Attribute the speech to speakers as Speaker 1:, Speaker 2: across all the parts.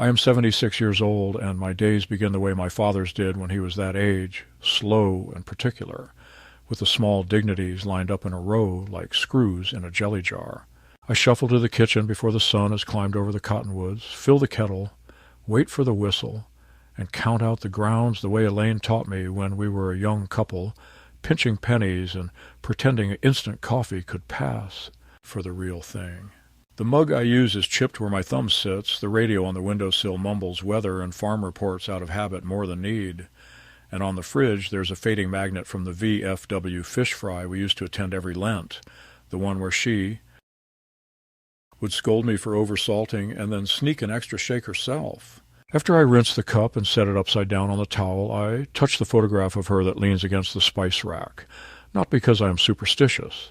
Speaker 1: I am 76 years old, and my days begin the way my father's did when he was that age, slow and particular, with the small dignities lined up in a row like screws in a jelly jar. I shuffle to the kitchen before the sun has climbed over the cottonwoods, fill the kettle, wait for the whistle, and count out the grounds the way Elaine taught me when we were a young couple, pinching pennies and pretending instant coffee could pass for the real thing. The mug I use is chipped where my thumb sits. The radio on the windowsill mumbles weather and farm reports out of habit more than need. And on the fridge there's a fading magnet from the VFW fish fry we used to attend every Lent, the one where she would scold me for oversalting and then sneak an extra shake herself. After I rinse the cup and set it upside down on the towel, I touch the photograph of her that leans against the spice rack, not because I am superstitious,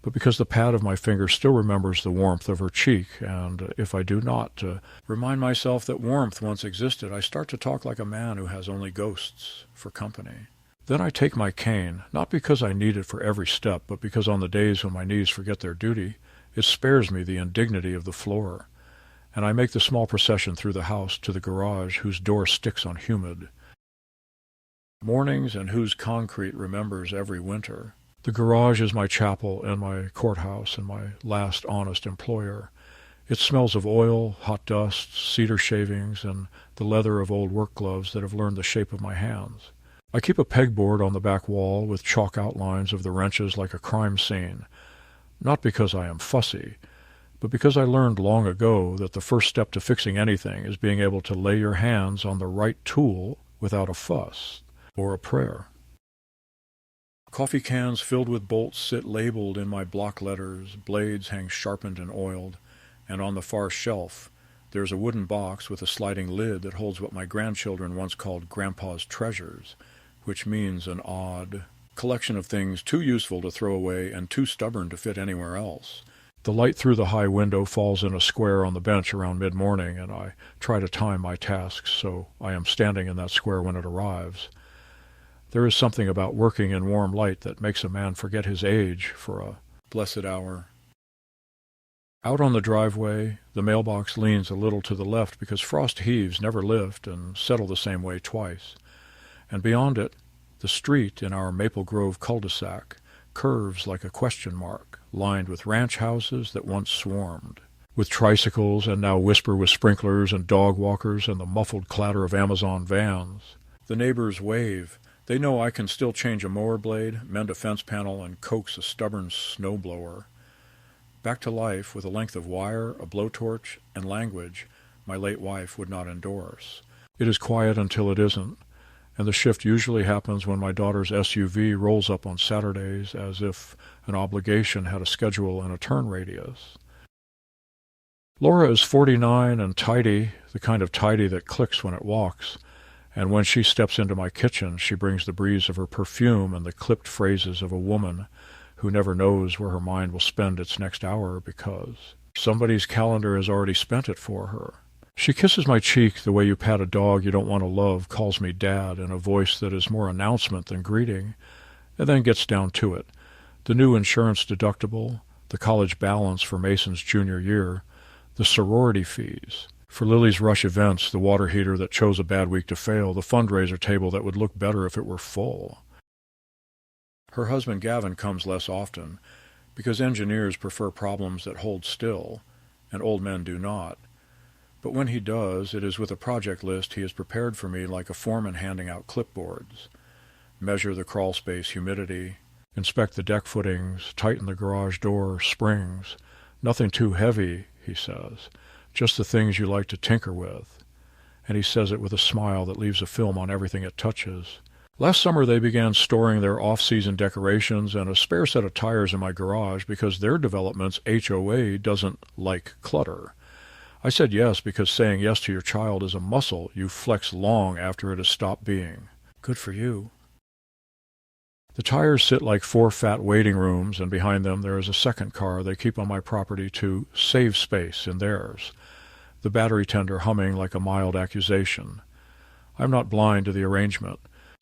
Speaker 1: but because the pad of my finger still remembers the warmth of her cheek, and if I do not remind myself that warmth once existed, I start to talk like a man who has only ghosts for company. Then I take my cane, not because I need it for every step, but because on the days when my knees forget their duty, it spares me the indignity of the floor, and I make the small procession through the house to the garage whose door sticks on humid mornings and whose concrete remembers every winter. The garage is my chapel and my courthouse and my last honest employer. It smells of oil, hot dust, cedar shavings, and the leather of old work gloves that have learned the shape of my hands. I keep a pegboard on the back wall with chalk outlines of the wrenches like a crime scene, not because I am fussy, but because I learned long ago that the first step to fixing anything is being able to lay your hands on the right tool without a fuss or a prayer. Coffee cans filled with bolts sit labeled in my block letters, blades hang sharpened and oiled, and on the far shelf there's a wooden box with a sliding lid that holds what my grandchildren once called Grandpa's treasures, which means an odd collection of things too useful to throw away and too stubborn to fit anywhere else. The light through the high window falls in a square on the bench around mid-morning, and I try to time my tasks so I am standing in that square when it arrives. There is something about working in warm light that makes a man forget his age for a blessed hour. Out on the driveway, the mailbox leans a little to the left because frost heaves never lift and settle the same way twice. And beyond it, the street in our Maple Grove cul-de-sac curves like a question mark, lined with ranch houses that once swarmed, with tricycles and now whisper with sprinklers and dog walkers and the muffled clatter of Amazon vans. The neighbors wave. They know I can still change a mower blade, mend a fence panel, and coax a stubborn snowblower back to life with a length of wire, a blowtorch, and language my late wife would not endorse. It is quiet until it isn't, and the shift usually happens when my daughter's SUV rolls up on Saturdays as if an obligation had a schedule and a turn radius. Laura is 49 and tidy, the kind of tidy that clicks when it walks, and when she steps into my kitchen, she brings the breeze of her perfume and the clipped phrases of a woman who never knows where her mind will spend its next hour because somebody's calendar has already spent it for her. She kisses my cheek the way you pat a dog you don't want to love, calls me Dad in a voice that is more announcement than greeting, and then gets down to it. The new insurance deductible, the college balance for Mason's junior year, the sorority fees. For Lily's Rush events, the water heater that chose a bad week to fail, the fundraiser table that would look better if it were full. Her husband Gavin comes less often, because engineers prefer problems that hold still, and old men do not. But when he does, it is with a project list he has prepared for me like a foreman handing out clipboards. Measure the crawl space humidity, inspect the deck footings, tighten the garage door springs. Nothing too heavy, he says. Just the things you like to tinker with. And he says it with a smile that leaves a film on everything it touches. Last summer they began storing their off-season decorations and a spare set of tires in my garage because their development's HOA doesn't like clutter. I said yes because saying yes to your child is a muscle you flex long after it has stopped being. Good for you. The tires sit like 4 fat waiting rooms, and behind them there is a second car they keep on my property to save space in theirs, the battery tender humming like a mild accusation. I'm not blind to the arrangement.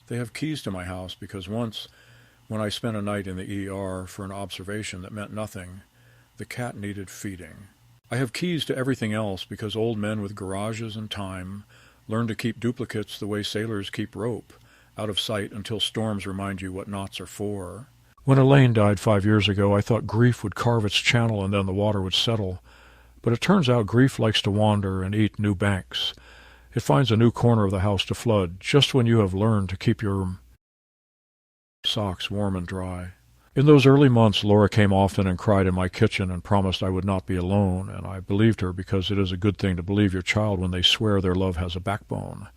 Speaker 1: They have keys to my house because once, when I spent a night in the ER for an observation that meant nothing, the cat needed feeding. I have keys to everything else because old men with garages and time learn to keep duplicates the way sailors keep rope, out of sight until storms remind you what knots are for. When Elaine died 5 years ago, I thought grief would carve its channel and then the water would settle. But it turns out grief likes to wander and eat new banks. It finds a new corner of the house to flood just when you have learned to keep your socks warm and dry. In those early months, Laura came often and cried in my kitchen and promised I would not be alone, and I believed her because it is a good thing to believe your child when they swear their love has a backbone,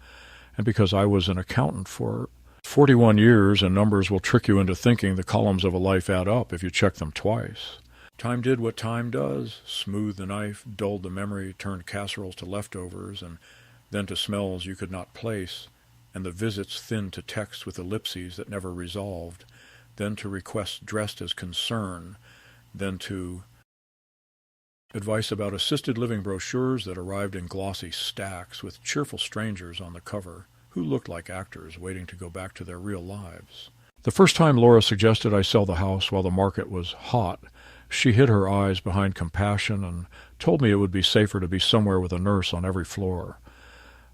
Speaker 1: and because I was an accountant for 41 years, and numbers will trick you into thinking the columns of a life add up if you check them twice. Time did what time does, smoothed the knife, dulled the memory, turned casseroles to leftovers, and then to smells you could not place, and the visits thinned to texts with ellipses that never resolved, then to requests dressed as concern, then to advice about assisted living brochures that arrived in glossy stacks with cheerful strangers on the cover who looked like actors waiting to go back to their real lives. The first time Laura suggested I sell the house while the market was hot, she hid her eyes behind compassion and told me it would be safer to be somewhere with a nurse on every floor.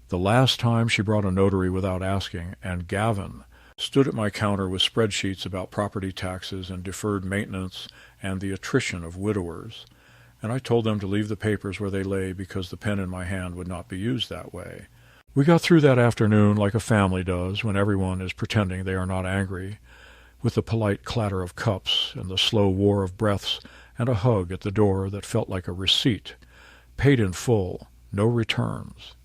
Speaker 1: The last time she brought a notary without asking, and Gavin stood at my counter with spreadsheets about property taxes and deferred maintenance and the attrition of widowers, and I told them to leave the papers where they lay because the pen in my hand would not be used that way. We got through that afternoon like a family does when everyone is pretending they are not angry, with the polite clatter of cups and the slow war of breaths and a hug at the door that felt like a receipt, paid in full, no returns.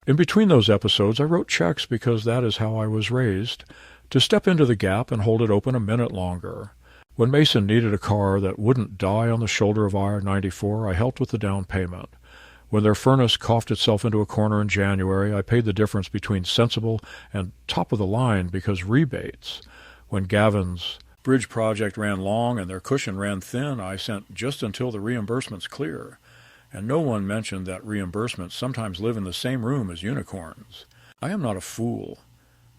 Speaker 1: In between those episodes, I wrote checks because that is how I was raised, to step into the gap and hold it open a minute longer. When Mason needed a car that wouldn't die on the shoulder of I-94, I helped with the down payment. When their furnace coughed itself into a corner in January, I paid the difference between sensible and top-of-the-line because rebates. When Gavin's bridge project ran long and their cushion ran thin, I sent just until the reimbursements clear. And no one mentioned that reimbursements sometimes live in the same room as unicorns. I am not a fool,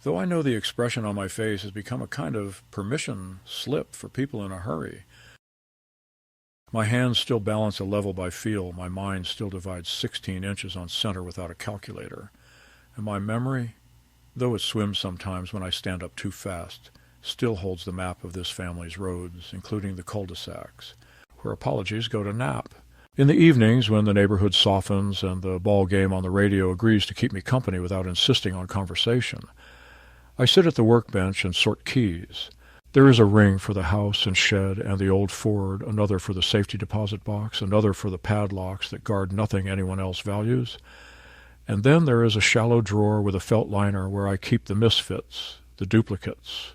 Speaker 1: though I know the expression on my face has become a kind of permission slip for people in a hurry. My hands still balance a level by feel, my mind still divides 16 inches on center without a calculator, and my memory, though it swims sometimes when I stand up too fast, still holds the map of this family's roads, including the cul-de-sacs, where apologies go to nap. In the evenings, when the neighborhood softens and the ball game on the radio agrees to keep me company without insisting on conversation, I sit at the workbench and sort keys. There is a ring for the house and shed and the old Ford, another for the safety deposit box, another for the padlocks that guard nothing anyone else values. And then there is a shallow drawer with a felt liner where I keep the misfits, the duplicates.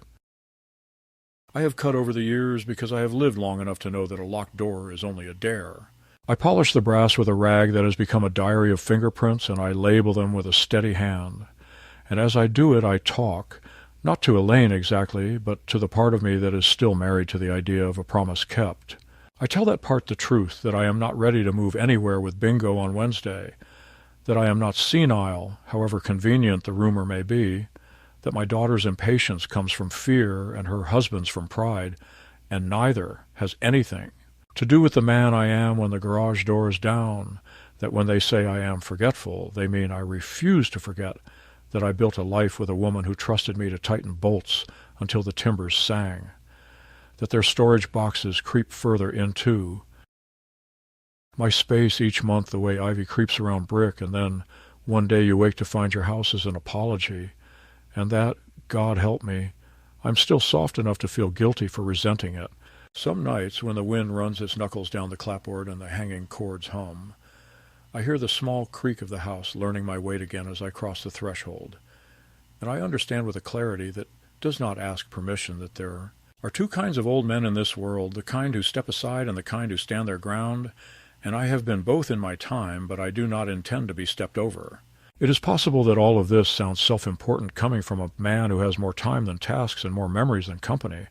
Speaker 1: I have cut over the years because I have lived long enough to know that a locked door is only a dare. I polish the brass with a rag that has become a diary of fingerprints, and I label them with a steady hand. And as I do it, I talk, not to Elaine exactly, but to the part of me that is still married to the idea of a promise kept. I tell that part the truth, that I am not ready to move anywhere with Bingo on Wednesday, that I am not senile, however convenient the rumor may be, that my daughter's impatience comes from fear and her husband's from pride, and neither has anything to do with the man I am when the garage door is down, that when they say I am forgetful, they mean I refuse to forget that I built a life with a woman who trusted me to tighten bolts until the timbers sang, that their storage boxes creep further into my space each month the way ivy creeps around brick, and then one day you wake to find your house is an apology, and that, God help me, I'm still soft enough to feel guilty for resenting it. Some nights, when the wind runs its knuckles down the clapboard and the hanging cords hum, I hear the small creak of the house learning my weight again as I cross the threshold, and I understand with a clarity that does not ask permission that there are two kinds of old men in this world, the kind who step aside and the kind who stand their ground, and I have been both in my time, but I do not intend to be stepped over. It is possible that all of this sounds self-important coming from a man who has more time than tasks and more memories than company,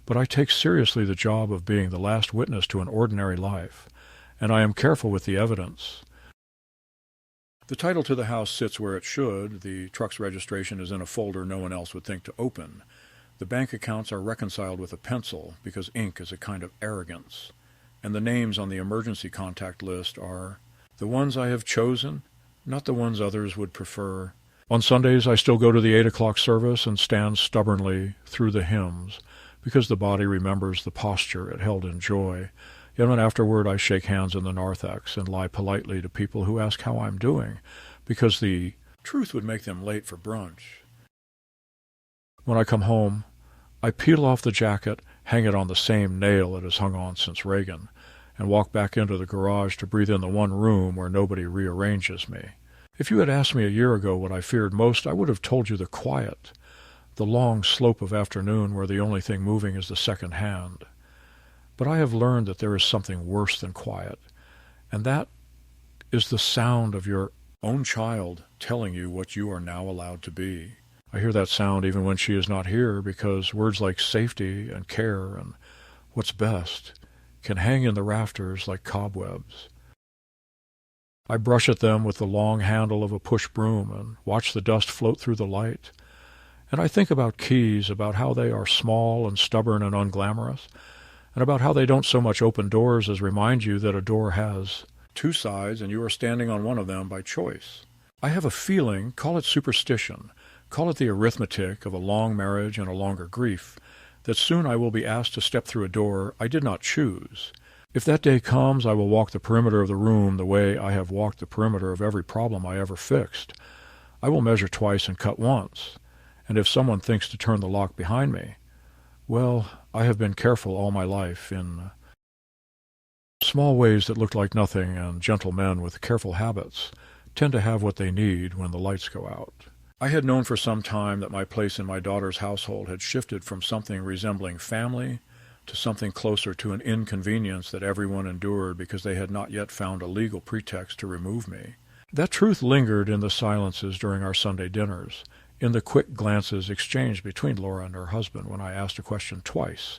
Speaker 1: but I take seriously the job of being the last witness to an ordinary life, and I am careful with the evidence. The title to the house sits where it should. The truck's registration is in a folder no one else would think to open. The bank accounts are reconciled with a pencil because ink is a kind of arrogance, and the names on the emergency contact list are the ones I have chosen, not the ones others would prefer. On Sundays, I still go to the 8 o'clock service and stand stubbornly through the hymns, because the body remembers the posture it held in joy. Yet when afterward I shake hands in the narthex and lie politely to people who ask how I'm doing, because the truth would make them late for brunch. When I come home, I peel off the jacket, hang it on the same nail it has hung on since Reagan, and walk back into the garage to breathe in the one room where nobody rearranges me. If you had asked me a year ago what I feared most, I would have told you the quiet, the long slope of afternoon where the only thing moving is the second hand. But I have learned that there is something worse than quiet, and that is the sound of your own child telling you what you are now allowed to be. I hear that sound even when she is not here, because words like safety and care and what's best can hang in the rafters like cobwebs. I brush at them with the long handle of a push broom and watch the dust float through the light. And I think about keys, about how they are small and stubborn and unglamorous, and about how they don't so much open doors as remind you that a door has two sides and you are standing on one of them by choice. I have a feeling, call it superstition, call it the arithmetic of a long marriage and a longer grief, that soon I will be asked to step through a door I did not choose. If that day comes, I will walk the perimeter of the room the way I have walked the perimeter of every problem I ever fixed. I will measure twice and cut once, and if someone thinks to turn the lock behind me, well, I have been careful all my life in small ways that look like nothing, and gentle men with careful habits tend to have what they need when the lights go out. I had known for some time that my place in my daughter's household had shifted from something resembling family to something closer to an inconvenience that everyone endured because they had not yet found a legal pretext to remove me. That truth lingered in the silences during our Sunday dinners, in the quick glances exchanged between Laura and her husband when I asked a question twice,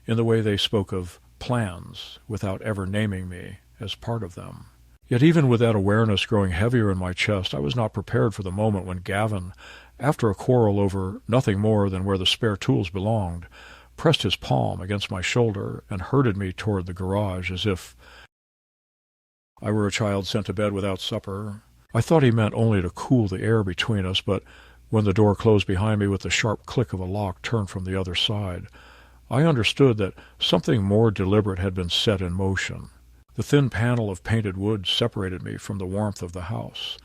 Speaker 1: in the way they spoke of plans without ever naming me as part of them. Yet even with that awareness growing heavier in my chest, I was not prepared for the moment when Gavin, after a quarrel over nothing more than where the spare tools belonged, pressed his palm against my shoulder and herded me toward the garage as if I were a child sent to bed without supper. I thought he meant only to cool the air between us, but when the door closed behind me with the sharp click of a lock turned from the other side, I understood that something more deliberate had been set in motion. The thin panel of painted wood separated me from the warmth of the house,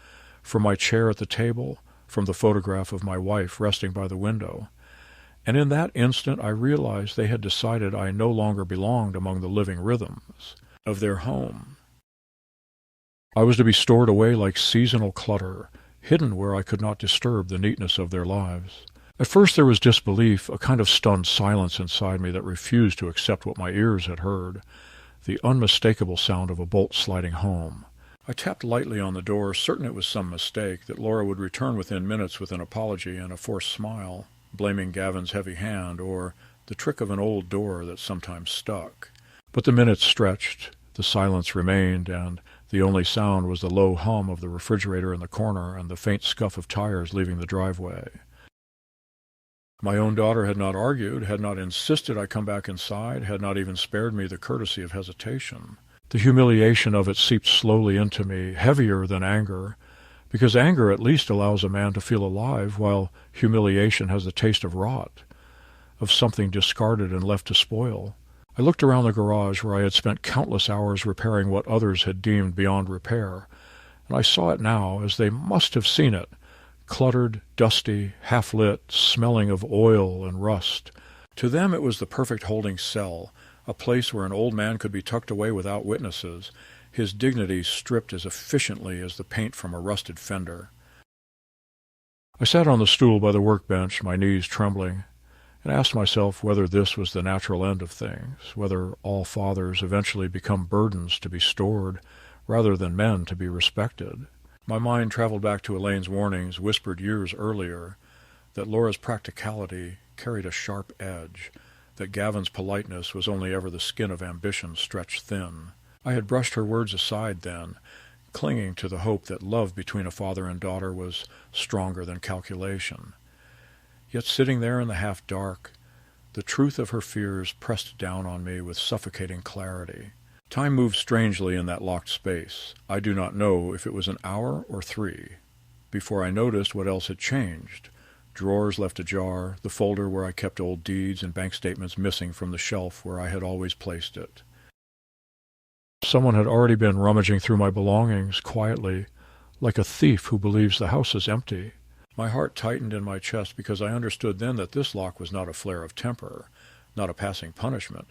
Speaker 1: from my chair at the table, from the photograph of my wife resting by the window. And in that instant I realized they had decided I no longer belonged among the living rhythms of their home. I was to be stored away like seasonal clutter, hidden where I could not disturb the neatness of their lives. At first there was disbelief, a kind of stunned silence inside me that refused to accept what my ears had heard, the unmistakable sound of a bolt sliding home. I tapped lightly on the door, certain it was some mistake, that Laura would return within minutes with an apology and a forced smile, blaming Gavin's heavy hand or the trick of an old door that sometimes stuck. But the minutes stretched, the silence remained, and the only sound was the low hum of the refrigerator in the corner and the faint scuff of tires leaving the driveway. My own daughter had not argued, had not insisted I come back inside, had not even spared me the courtesy of hesitation. The humiliation of it seeped slowly into me, heavier than anger, because anger at least allows a man to feel alive, while humiliation has the taste of rot, of something discarded and left to spoil. I looked around the garage where I had spent countless hours repairing what others had deemed beyond repair, and I saw it now as they must have seen it, cluttered, dusty, half-lit, smelling of oil and rust. To them it was the perfect holding cell, a place where an old man could be tucked away without witnesses, his dignity stripped as efficiently as the paint from a rusted fender. I sat on the stool by the workbench, my knees trembling, and asked myself whether this was the natural end of things, whether all fathers eventually become burdens to be stored rather than men to be respected. My mind traveled back to Elaine's warnings, whispered years earlier, that Laura's practicality carried a sharp edge, that Gavin's politeness was only ever the skin of ambition stretched thin. I had brushed her words aside then, clinging to the hope that love between a father and daughter was stronger than calculation. Yet sitting there in the half-dark, the truth of her fears pressed down on me with suffocating clarity. Time moved strangely in that locked space. I do not know if it was an hour or 3 before I noticed what else had changed. Drawers left ajar, the folder where I kept old deeds and bank statements missing from the shelf where I had always placed it. Someone had already been rummaging through my belongings quietly, like a thief who believes the house is empty. My heart tightened in my chest because I understood then that this lock was not a flare of temper, not a passing punishment,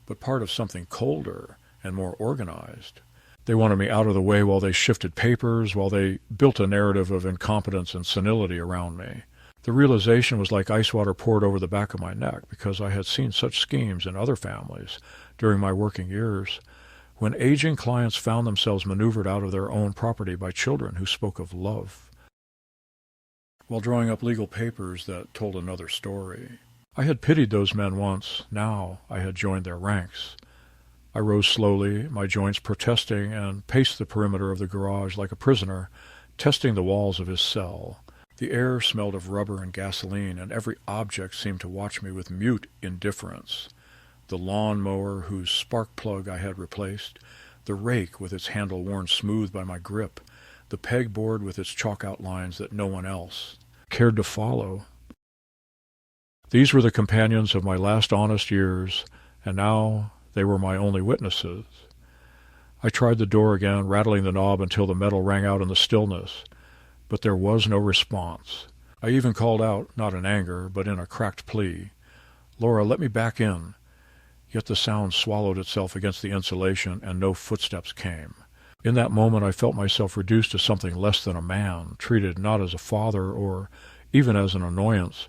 Speaker 1: but part of something colder and more organized. They wanted me out of the way while they shifted papers, while they built a narrative of incompetence and senility around me. The realization was like ice water poured over the back of my neck because I had seen such schemes in other families during my working years, when aging clients found themselves maneuvered out of their own property by children who spoke of love, while drawing up legal papers that told another story. I had pitied those men once. Now I had joined their ranks. I rose slowly, my joints protesting, and paced the perimeter of the garage like a prisoner, testing the walls of his cell. The air smelled of rubber and gasoline, and every object seemed to watch me with mute indifference. The lawn mower whose spark plug I had replaced, the rake with its handle worn smooth by my grip, the pegboard with its chalk outlines that no one else cared to follow. These were the companions of my last honest years, and now they were my only witnesses. I tried the door again, rattling the knob until the metal rang out in the stillness, but there was no response. I even called out, not in anger, but in a cracked plea, "Laura, let me back in." Yet the sound swallowed itself against the insulation, and no footsteps came. In that moment I felt myself reduced to something less than a man, treated not as a father or even as an annoyance,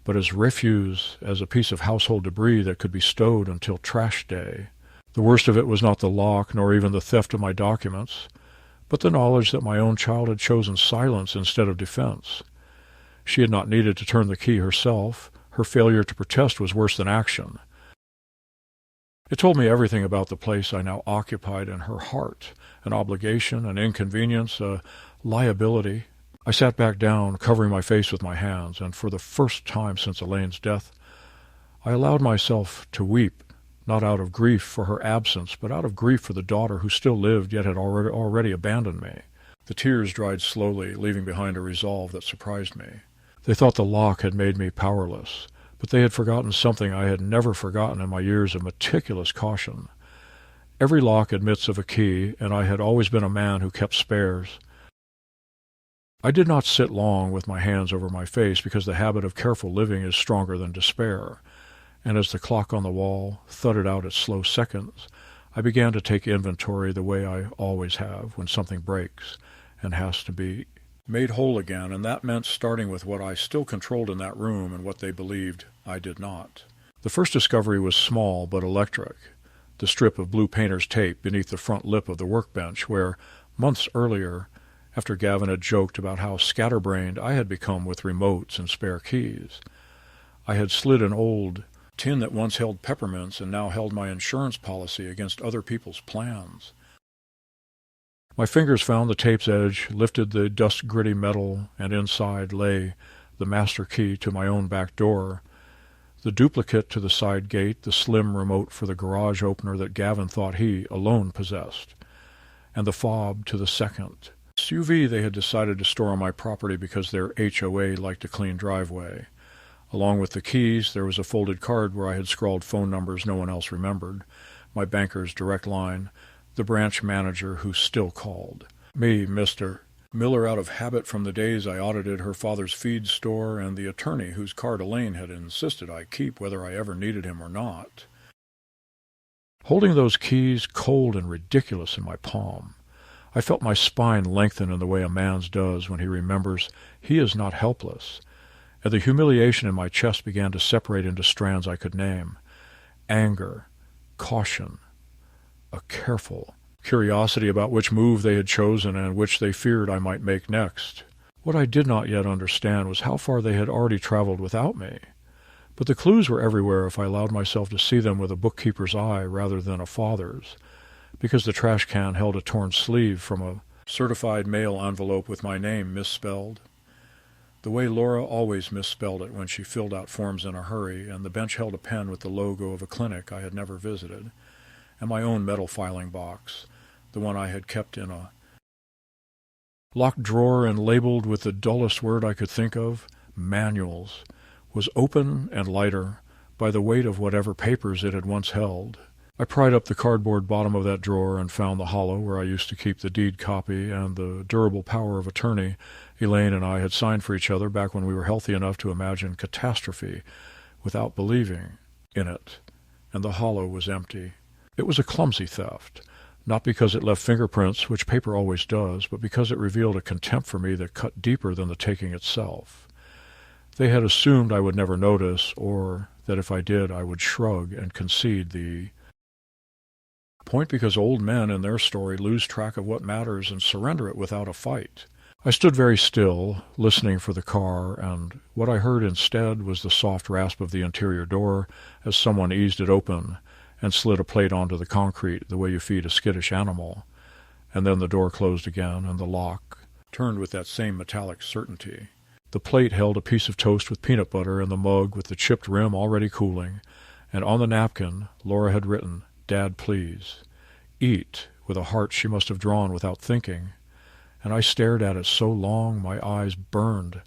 Speaker 1: but as refuse, as a piece of household debris that could be stowed until trash day. The worst of it was not the lock, nor even the theft of my documents, but the knowledge that my own child had chosen silence instead of defense. She had not needed to turn the key herself. Her failure to protest was worse than action. It told me everything about the place I now occupied in her heart, an obligation, an inconvenience, a liability. I sat back down, covering my face with my hands, and for the first time since Elaine's death, I allowed myself to weep, not out of grief for her absence, but out of grief for the daughter who still lived yet had already abandoned me. The tears dried slowly, leaving behind a resolve that surprised me. They thought the lock had made me powerless, but they had forgotten something I had never forgotten in my years of meticulous caution. Every lock admits of a key, and I had always been a man who kept spares. I did not sit long with my hands over my face because the habit of careful living is stronger than despair, and as the clock on the wall thudded out its slow seconds, I began to take inventory the way I always have when something breaks and has to be made whole again, and that meant starting with what I still controlled in that room and what they believed I did not. The first discovery was small but electric, the strip of blue painter's tape beneath the front lip of the workbench where, months earlier, after Gavin had joked about how scatterbrained I had become with remotes and spare keys, I had slid an old tin that once held peppermints and now held my insurance policy against other people's plans. My fingers found the tape's edge, lifted the dust-gritty metal, and inside lay the master key to my own back door, the duplicate to the side gate, the slim remote for the garage opener that Gavin thought he alone possessed, and the fob to the second SUV they had decided to store on my property because their HOA liked a clean driveway. Along with the keys, there was a folded card where I had scrawled phone numbers no one else remembered, my banker's direct line, the branch manager who still called. Me, Mr. Miller, out of habit from the days I audited her father's feed store, and the attorney whose card Elaine had insisted I keep whether I ever needed him or not. Holding those keys cold and ridiculous in my palm, I felt my spine lengthen in the way a man's does when he remembers he is not helpless, and the humiliation in my chest began to separate into strands I could name. Anger, caution, a careful curiosity about which move they had chosen and which they feared I might make next. What I did not yet understand was how far they had already traveled without me. But the clues were everywhere if I allowed myself to see them with a bookkeeper's eye rather than a father's, because the trash can held a torn sleeve from a certified mail envelope with my name misspelled, the way Laura always misspelled it when she filled out forms in a hurry, and the bench held a pen with the logo of a clinic I had never visited, and my own metal filing box, the one I had kept in a locked drawer and labeled with the dullest word I could think of, manuals, was open and lighter by the weight of whatever papers it had once held. I pried up the cardboard bottom of that drawer and found the hollow where I used to keep the deed copy and the durable power of attorney Elaine and I had signed for each other back when we were healthy enough to imagine catastrophe without believing in it, and the hollow was empty. It was a clumsy theft, not because it left fingerprints, which paper always does, but because it revealed a contempt for me that cut deeper than the taking itself. They had assumed I would never notice, or that if I did I would shrug and concede the point because old men in their story lose track of what matters and surrender it without a fight. I stood very still, listening for the car, and what I heard instead was the soft rasp of the interior door as someone eased it open and slid a plate onto the concrete the way you feed a skittish animal, and then the door closed again and the lock turned with that same metallic certainty. The plate held a piece of toast with peanut butter and the mug with the chipped rim already cooling, and on the napkin Laura had written, "Dad, please. Eat," with a heart she must have drawn without thinking, and I stared at it so long my eyes burned.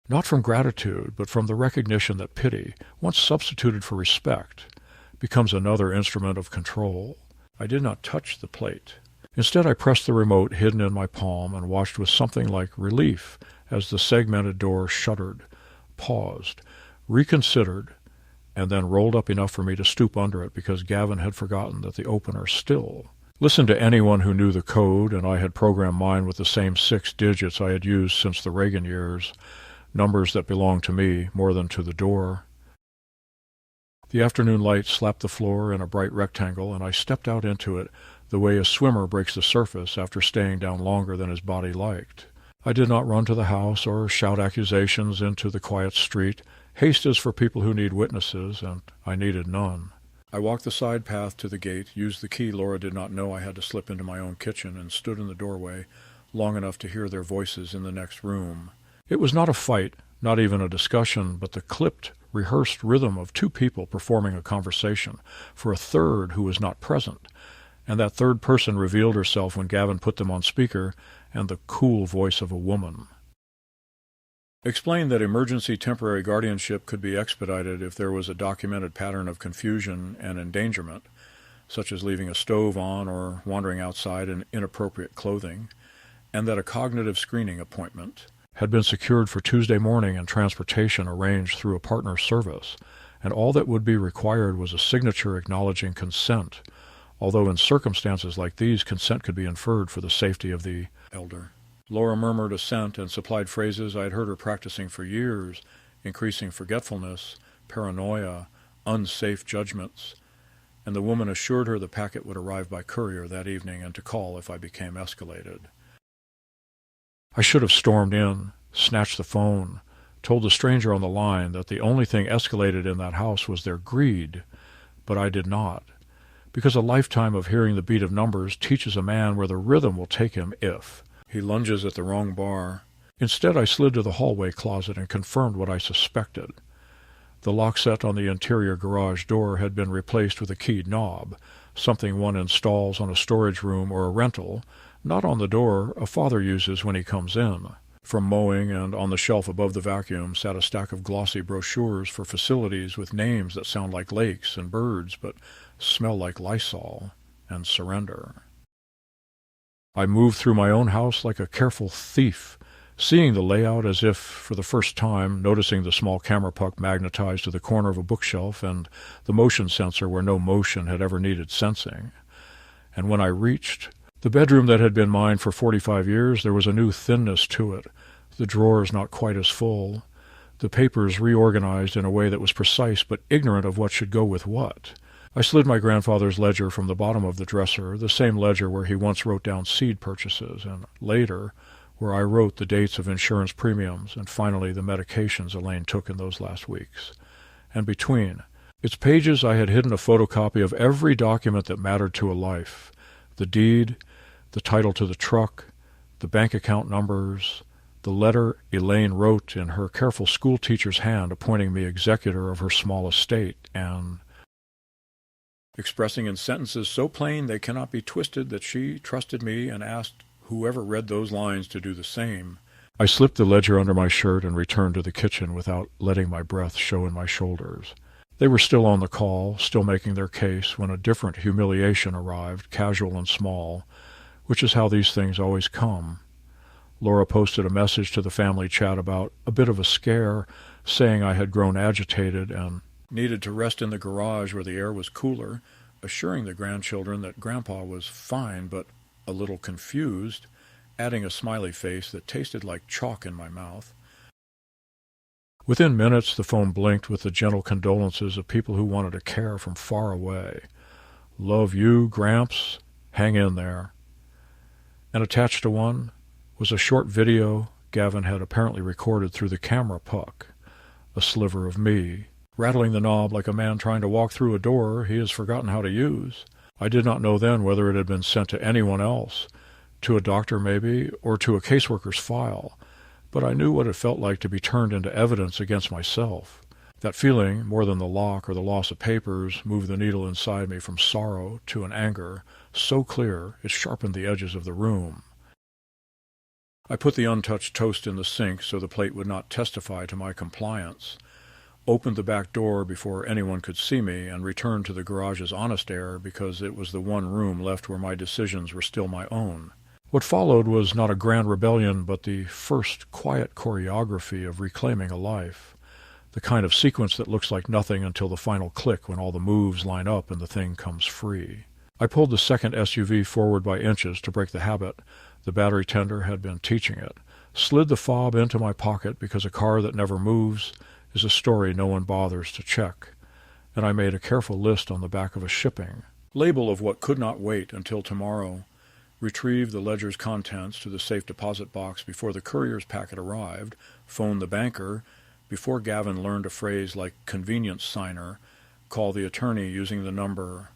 Speaker 1: Not from gratitude, but from the recognition that pity, once substituted for respect, becomes another instrument of control. I did not touch the plate. Instead, I pressed the remote hidden in my palm and watched with something like relief as the segmented door shuddered, paused, reconsidered, and then rolled up enough for me to stoop under it because Gavin had forgotten that the opener still. Listen to anyone who knew the code, and I had programmed mine with the same 6 digits I had used since the Reagan years, numbers that belonged to me more than to the door. The afternoon light slapped the floor in a bright rectangle, and I stepped out into it the way a swimmer breaks the surface after staying down longer than his body liked. I did not run to the house or shout accusations into the quiet street. Haste is for people who need witnesses, and I needed none. I walked the side path to the gate, used the key Laura did not know I had to slip into my own kitchen, and stood in the doorway long enough to hear their voices in the next room. It was not a fight, not even a discussion, but the clipped, rehearsed rhythm of 2 people performing a conversation for a third who was not present, and that third person revealed herself when Gavin put them on speaker, and the cool voice of a woman explained that emergency temporary guardianship could be expedited if there was a documented pattern of confusion and endangerment, such as leaving a stove on or wandering outside in inappropriate clothing, and that a cognitive screening appointment had been secured for Tuesday morning and transportation arranged through a partner service, and all that would be required was a signature acknowledging consent, although in circumstances like these consent could be inferred for the safety of the elder. Laura murmured assent and supplied phrases I had heard her practicing for years: increasing forgetfulness, paranoia, unsafe judgments, and the woman assured her the packet would arrive by courier that evening and to call if I became escalated. I should have stormed in, snatched the phone, told the stranger on the line that the only thing escalated in that house was their greed, but I did not, because a lifetime of hearing the beat of numbers teaches a man where the rhythm will take him if he lunges at the wrong bar. Instead, I slid to the hallway closet and confirmed what I suspected. The lock set on the interior garage door had been replaced with a keyed knob, something one installs on a storage room or a rental, not on the door a father uses when he comes in. From mowing and on the shelf above the vacuum sat a stack of glossy brochures for facilities with names that sound like lakes and birds but smell like Lysol and surrender. I moved through my own house like a careful thief, seeing the layout as if for the first time, noticing the small camera puck magnetized to the corner of a bookshelf and the motion sensor where no motion had ever needed sensing. And when I reached the bedroom that had been mine for 45 years, there was a new thinness to it, the drawers not quite as full, the papers reorganized in a way that was precise but ignorant of what should go with what. I slid my grandfather's ledger from the bottom of the dresser, the same ledger where he once wrote down seed purchases, and later where I wrote the dates of insurance premiums and finally the medications Elaine took in those last weeks. And between its pages I had hidden a photocopy of every document that mattered to a life: the deed, the title to the truck, the bank account numbers, the letter Elaine wrote in her careful schoolteacher's hand appointing me executor of her small estate, and expressing in sentences so plain they cannot be twisted that she trusted me and asked whoever read those lines to do the same. I slipped the ledger under my shirt and returned to the kitchen without letting my breath show in my shoulders. They were still on the call, still making their case, when a different humiliation arrived, casual and small, which is how these things always come. Laura posted a message to the family chat about a bit of a scare, saying I had grown agitated and needed to rest in the garage where the air was cooler, assuring the grandchildren that Grandpa was fine but a little confused, adding a smiley face that tasted like chalk in my mouth. Within minutes, the phone blinked with the gentle condolences of people who wanted to care from far away. Love you, Gramps. Hang in there. And attached to one was a short video Gavin had apparently recorded through the camera puck. A sliver of me, rattling the knob like a man trying to walk through a door he has forgotten how to use. I did not know then whether it had been sent to anyone else, to a doctor maybe, or to a caseworker's file, but I knew what it felt like to be turned into evidence against myself. That feeling, more than the lock or the loss of papers, moved the needle inside me from sorrow to an anger, so clear it sharpened the edges of the room. I put the untouched toast in the sink so the plate would not testify to my compliance, opened the back door before anyone could see me, and returned to the garage's honest air because it was the one room left where my decisions were still my own. What followed was not a grand rebellion, but the first quiet choreography of reclaiming a life, the kind of sequence that looks like nothing until the final click when all the moves line up and the thing comes free. I pulled the second SUV forward by inches to break the habit. The battery tender had been teaching it. Slid the fob into my pocket because a car that never moves is a story no one bothers to check. And I made a careful list on the back of a shipping label of what could not wait until tomorrow. Retrieved the ledger's contents to the safe deposit box before the courier's packet arrived, phoned the banker, before Gavin learned a phrase like convenience signer, called the attorney using the number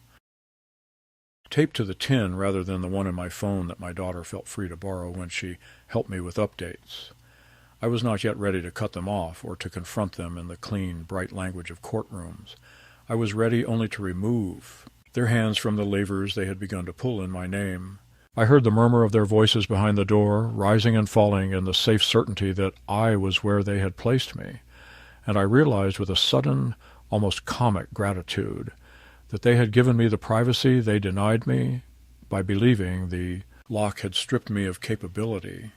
Speaker 1: taped to the tin rather than the one in my phone that my daughter felt free to borrow when she helped me with updates. I was not yet ready to cut them off or to confront them in the clean, bright language of courtrooms. I was ready only to remove their hands from the levers they had begun to pull in my name. I heard the murmur of their voices behind the door, rising and falling in the safe certainty that I was where they had placed me, and I realized with a sudden, almost comic gratitude that they had given me the privacy they denied me by believing the lock had stripped me of capability.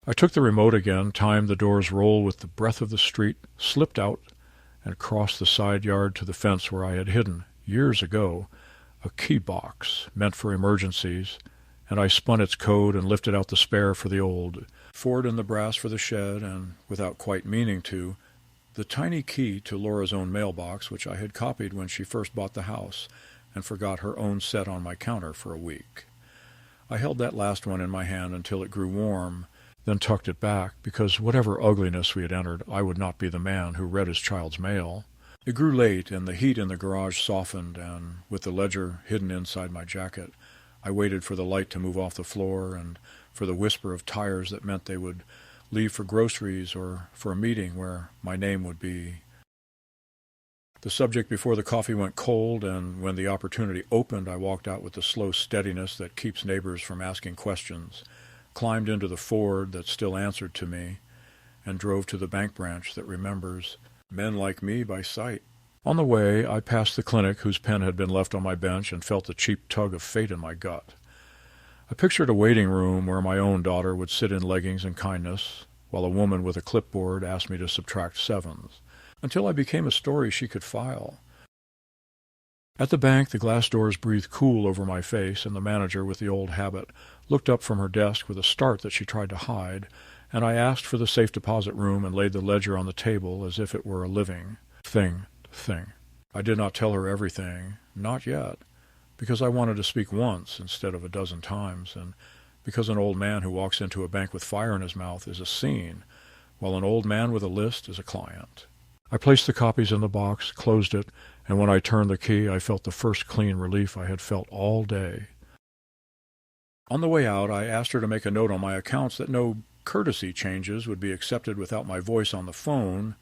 Speaker 1: I took the remote again, timed the door's roll with the breath of the street, slipped out, and crossed the side yard to the fence where I had hidden, years ago, a key box meant for emergencies, and I spun its code and lifted out the spare for the old, Ford and the brass for the shed, and, without quite meaning to, the tiny key to Laura's own mailbox, which I had copied when she first bought the house, and forgot her own set on my counter for a week. I held that last one in my hand until it grew warm, then tucked it back, because whatever ugliness we had entered, I would not be the man who read his child's mail. It grew late, and the heat in the garage softened, and, with the ledger hidden inside my jacket, I waited for the light to move off the floor and for the whisper of tires that meant they would leave for groceries or for a meeting where my name would be. The subject before the coffee went cold, and when the opportunity opened, I walked out with the slow steadiness that keeps neighbors from asking questions, climbed into the Ford that still answered to me, and drove to the bank branch that remembers men like me by sight. On the way, I passed the clinic whose pen had been left on my bench and felt the cheap tug of fate in my gut. I pictured a waiting room where my own daughter would sit in leggings and kindness, while a woman with a clipboard asked me to subtract sevens, until I became a story she could file. At the bank, the glass doors breathed cool over my face, and the manager, with the old habit, looked up from her desk with a start that she tried to hide, and I asked for the safe deposit room and laid the ledger on the table as if it were a living thing. I did not tell her everything, not yet, because I wanted to speak once instead of a dozen times, and because an old man who walks into a bank with fire in his mouth is a scene, while an old man with a list is a client. I placed the copies in the box, closed it, and when I turned the key, I felt the first clean relief I had felt all day. On the way out, I asked her to make a note on my accounts that no courtesy changes would be accepted without my voice on the phone,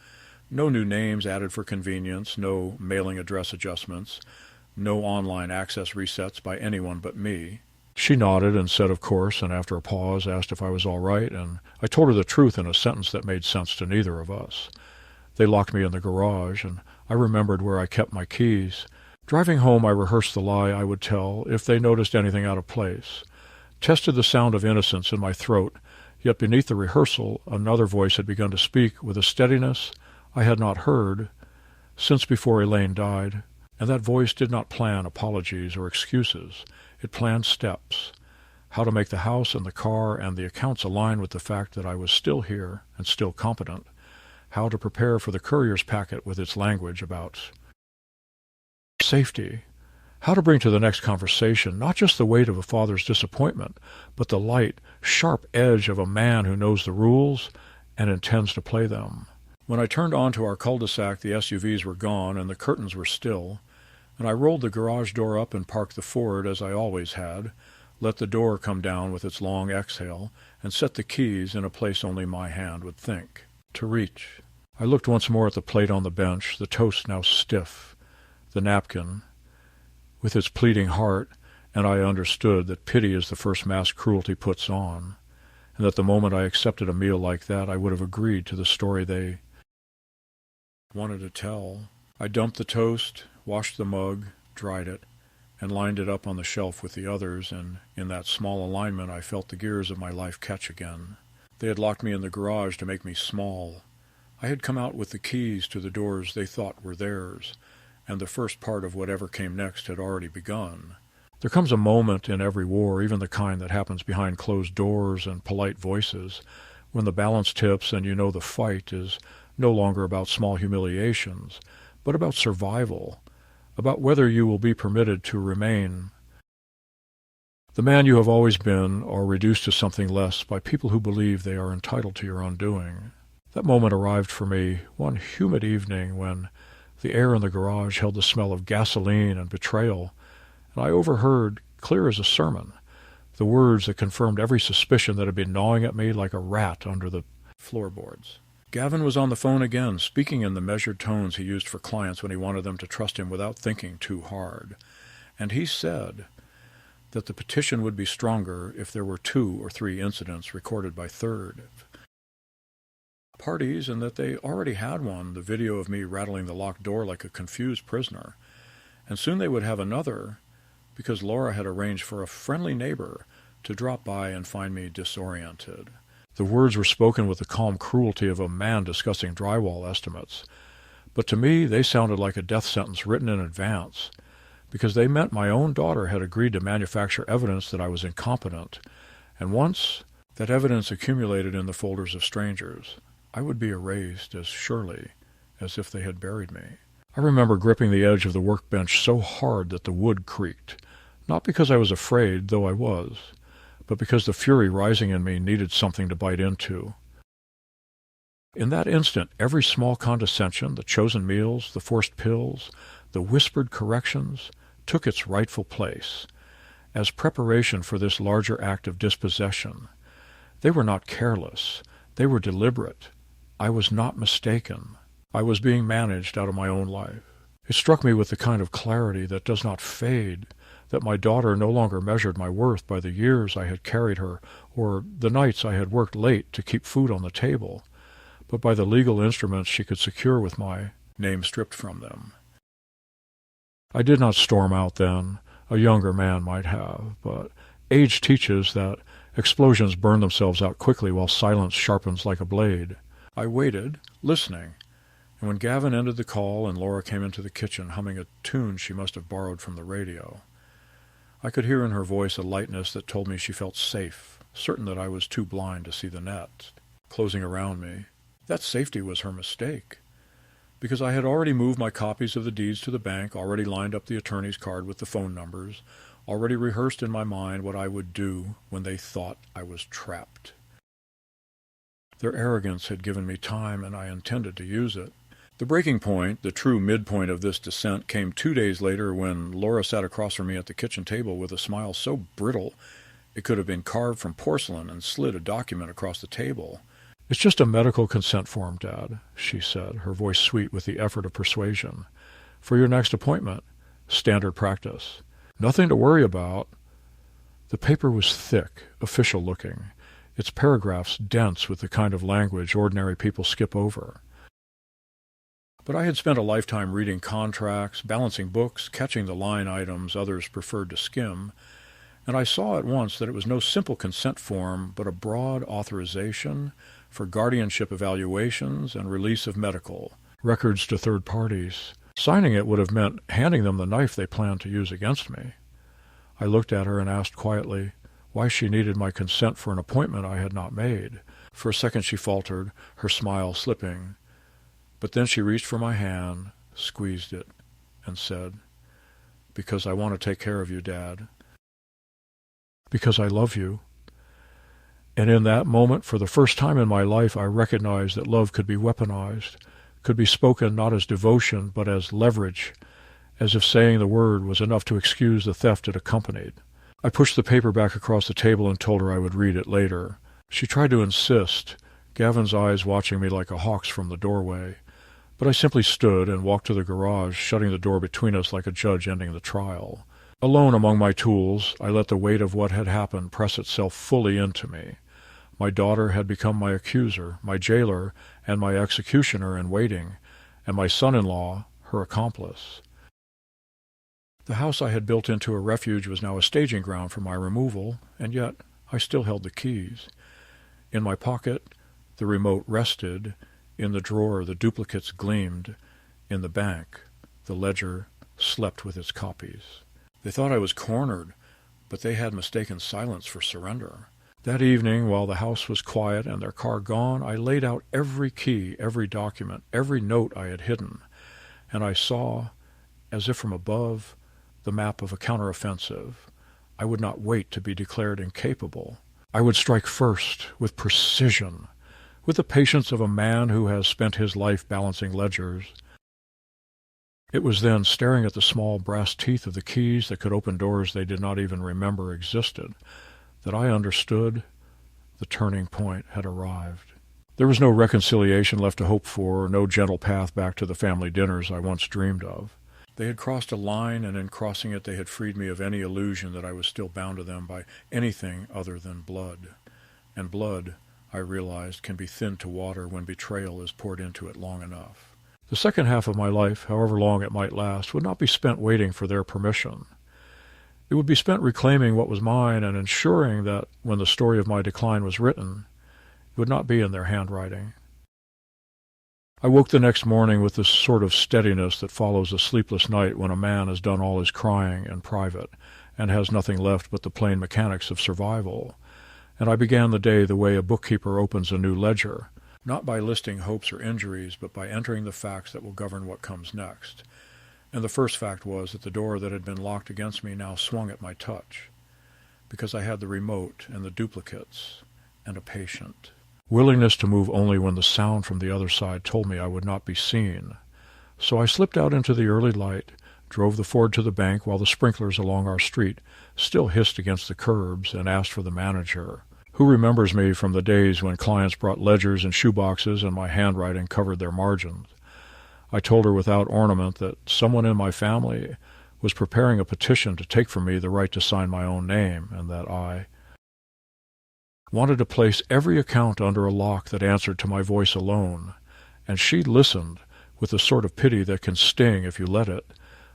Speaker 1: No new names added for convenience, no mailing address adjustments, no online access resets by anyone but me. She nodded and said of course, and after a pause asked if I was all right, and I told her the truth in a sentence that made sense to neither of us. They locked me in the garage, and I remembered where I kept my keys. Driving home, I rehearsed the lie I would tell if they noticed anything out of place, tested the sound of innocence in my throat, yet beneath the rehearsal another voice had begun to speak with a steadiness I had not heard since before Elaine died, and that voice did not plan apologies or excuses. It planned steps, how to make the house and the car and the accounts align with the fact that I was still here and still competent, how to prepare for the courier's packet with its language about safety, how to bring to the next conversation not just the weight of a father's disappointment, but the light, sharp edge of a man who knows the rules and intends to play them. When I turned onto our cul-de-sac, the SUVs were gone and the curtains were still, and I rolled the garage door up and parked the Ford as I always had, let the door come down with its long exhale, and set the keys in a place only my hand would think to reach. I looked once more at the plate on the bench, the toast now stiff, the napkin with its pleading heart, and I understood that pity is the first mask cruelty puts on, and that the moment I accepted a meal like that I would have agreed to the story they wanted to tell. I dumped the toast, washed the mug, dried it, and lined it up on the shelf with the others, and in that small alignment I felt the gears of my life catch again. They had locked me in the garage to make me small. I had come out with the keys to the doors they thought were theirs, and the first part of whatever came next had already begun. There comes a moment in every war, even the kind that happens behind closed doors and polite voices, when the balance tips and you know the fight is no longer about small humiliations, but about survival, about whether you will be permitted to remain the man you have always been or reduced to something less by people who believe they are entitled to your undoing. That moment arrived for me one humid evening when the air in the garage held the smell of gasoline and betrayal, and I overheard, clear as a sermon, the words that confirmed every suspicion that had been gnawing at me like a rat under the floorboards. Gavin was on the phone again, speaking in the measured tones he used for clients when he wanted them to trust him without thinking too hard. And he said that the petition would be stronger if there were 2 or 3 incidents recorded by third parties, and that they already had one, the video of me rattling the locked door like a confused prisoner. And soon they would have another, because Laura had arranged for a friendly neighbor to drop by and find me disoriented. The words were spoken with the calm cruelty of a man discussing drywall estimates, but to me they sounded like a death sentence written in advance, because they meant my own daughter had agreed to manufacture evidence that I was incompetent, and once that evidence accumulated in the folders of strangers, I would be erased as surely as if they had buried me. I remember gripping the edge of the workbench so hard that the wood creaked, not because I was afraid, though I was, but because the fury rising in me needed something to bite into. In that instant, every small condescension, the chosen meals, the forced pills, the whispered corrections, took its rightful place, as preparation for this larger act of dispossession. They were not careless. They were deliberate. I was not mistaken. I was being managed out of my own life. It struck me with the kind of clarity that does not fade, that my daughter no longer measured my worth by the years I had carried her or the nights I had worked late to keep food on the table, but by the legal instruments she could secure with my name stripped from them. I did not storm out then. A younger man might have, but age teaches that explosions burn themselves out quickly while silence sharpens like a blade. I waited, listening, and when Gavin ended the call and Laura came into the kitchen humming a tune she must have borrowed from the radio, I could hear in her voice a lightness that told me she felt safe, certain that I was too blind to see the net closing around me. That safety was her mistake, because I had already moved my copies of the deeds to the bank, already lined up the attorney's card with the phone numbers, already rehearsed in my mind what I would do when they thought I was trapped. Their arrogance had given me time, and I intended to use it. The breaking point, the true midpoint of this descent, came 2 days later when Laura sat across from me at the kitchen table with a smile so brittle it could have been carved from porcelain, and slid a document across the table, "It's just a medical consent form, Dad," she said, her voice sweet with the effort of persuasion. "For your next appointment. Standard practice. Nothing to worry about." The paper was thick, official-looking, its paragraphs dense with the kind of language ordinary people skip over. But I had spent a lifetime reading contracts, balancing books, catching the line items others preferred to skim, and I saw at once that it was no simple consent form, but a broad authorization for guardianship evaluations and release of medical records to third parties. Signing it would have meant handing them the knife they planned to use against me. I looked at her and asked quietly why she needed my consent for an appointment I had not made. For a second she faltered, her smile slipping. But then she reached for my hand, squeezed it, and said, "Because I want to take care of you, Dad. Because I love you." And in that moment, for the first time in my life, I recognized that love could be weaponized, could be spoken not as devotion, but as leverage, as if saying the word was enough to excuse the theft it accompanied. I pushed the paper back across the table and told her I would read it later. She tried to insist, Gavin's eyes watching me like a hawk's from the doorway. But I simply stood and walked to the garage, shutting the door between us like a judge ending the trial. Alone among my tools, I let the weight of what had happened press itself fully into me. My daughter had become my accuser, my jailer, and my executioner in waiting, and my son-in-law her accomplice. The house I had built into a refuge was now a staging ground for my removal, and yet I still held the keys. In my pocket, the remote rested. In the drawer, the duplicates gleamed. In the bank, the ledger slept with its copies. They thought I was cornered, but they had mistaken silence for surrender. That evening, while the house was quiet and their car gone, I laid out every key, every document, every note I had hidden, and I saw, as if from above, the map of a counteroffensive. I would not wait to be declared incapable. I would strike first, with precision, with the patience of a man who has spent his life balancing ledgers. It was then, staring at the small brass teeth of the keys that could open doors they did not even remember existed, that I understood the turning point had arrived. There was no reconciliation left to hope for, no gentle path back to the family dinners I once dreamed of. They had crossed a line, and in crossing it they had freed me of any illusion that I was still bound to them by anything other than blood. And blood, I realized, can be thinned to water when betrayal is poured into it long enough. The second half of my life, however long it might last, would not be spent waiting for their permission. It would be spent reclaiming what was mine and ensuring that, when the story of my decline was written, it would not be in their handwriting. I woke the next morning with the sort of steadiness that follows a sleepless night when a man has done all his crying in private and has nothing left but the plain mechanics of survival. And I began the day the way a bookkeeper opens a new ledger, not by listing hopes or injuries, but by entering the facts that will govern what comes next. And the first fact was that the door that had been locked against me now swung at my touch, because I had the remote and the duplicates and a patient. Willingness to move only when the sound from the other side told me I would not be seen. So I slipped out into the early light, drove the Ford to the bank while the sprinklers along our street still hissed against the curbs, and asked for the manager. Who remembers me from the days when clients brought ledgers and shoeboxes and my handwriting covered their margins? I told her without ornament that someone in my family was preparing a petition to take from me the right to sign my own name, and that I wanted to place every account under a lock that answered to my voice alone. And she listened with the sort of pity that can sting if you let it,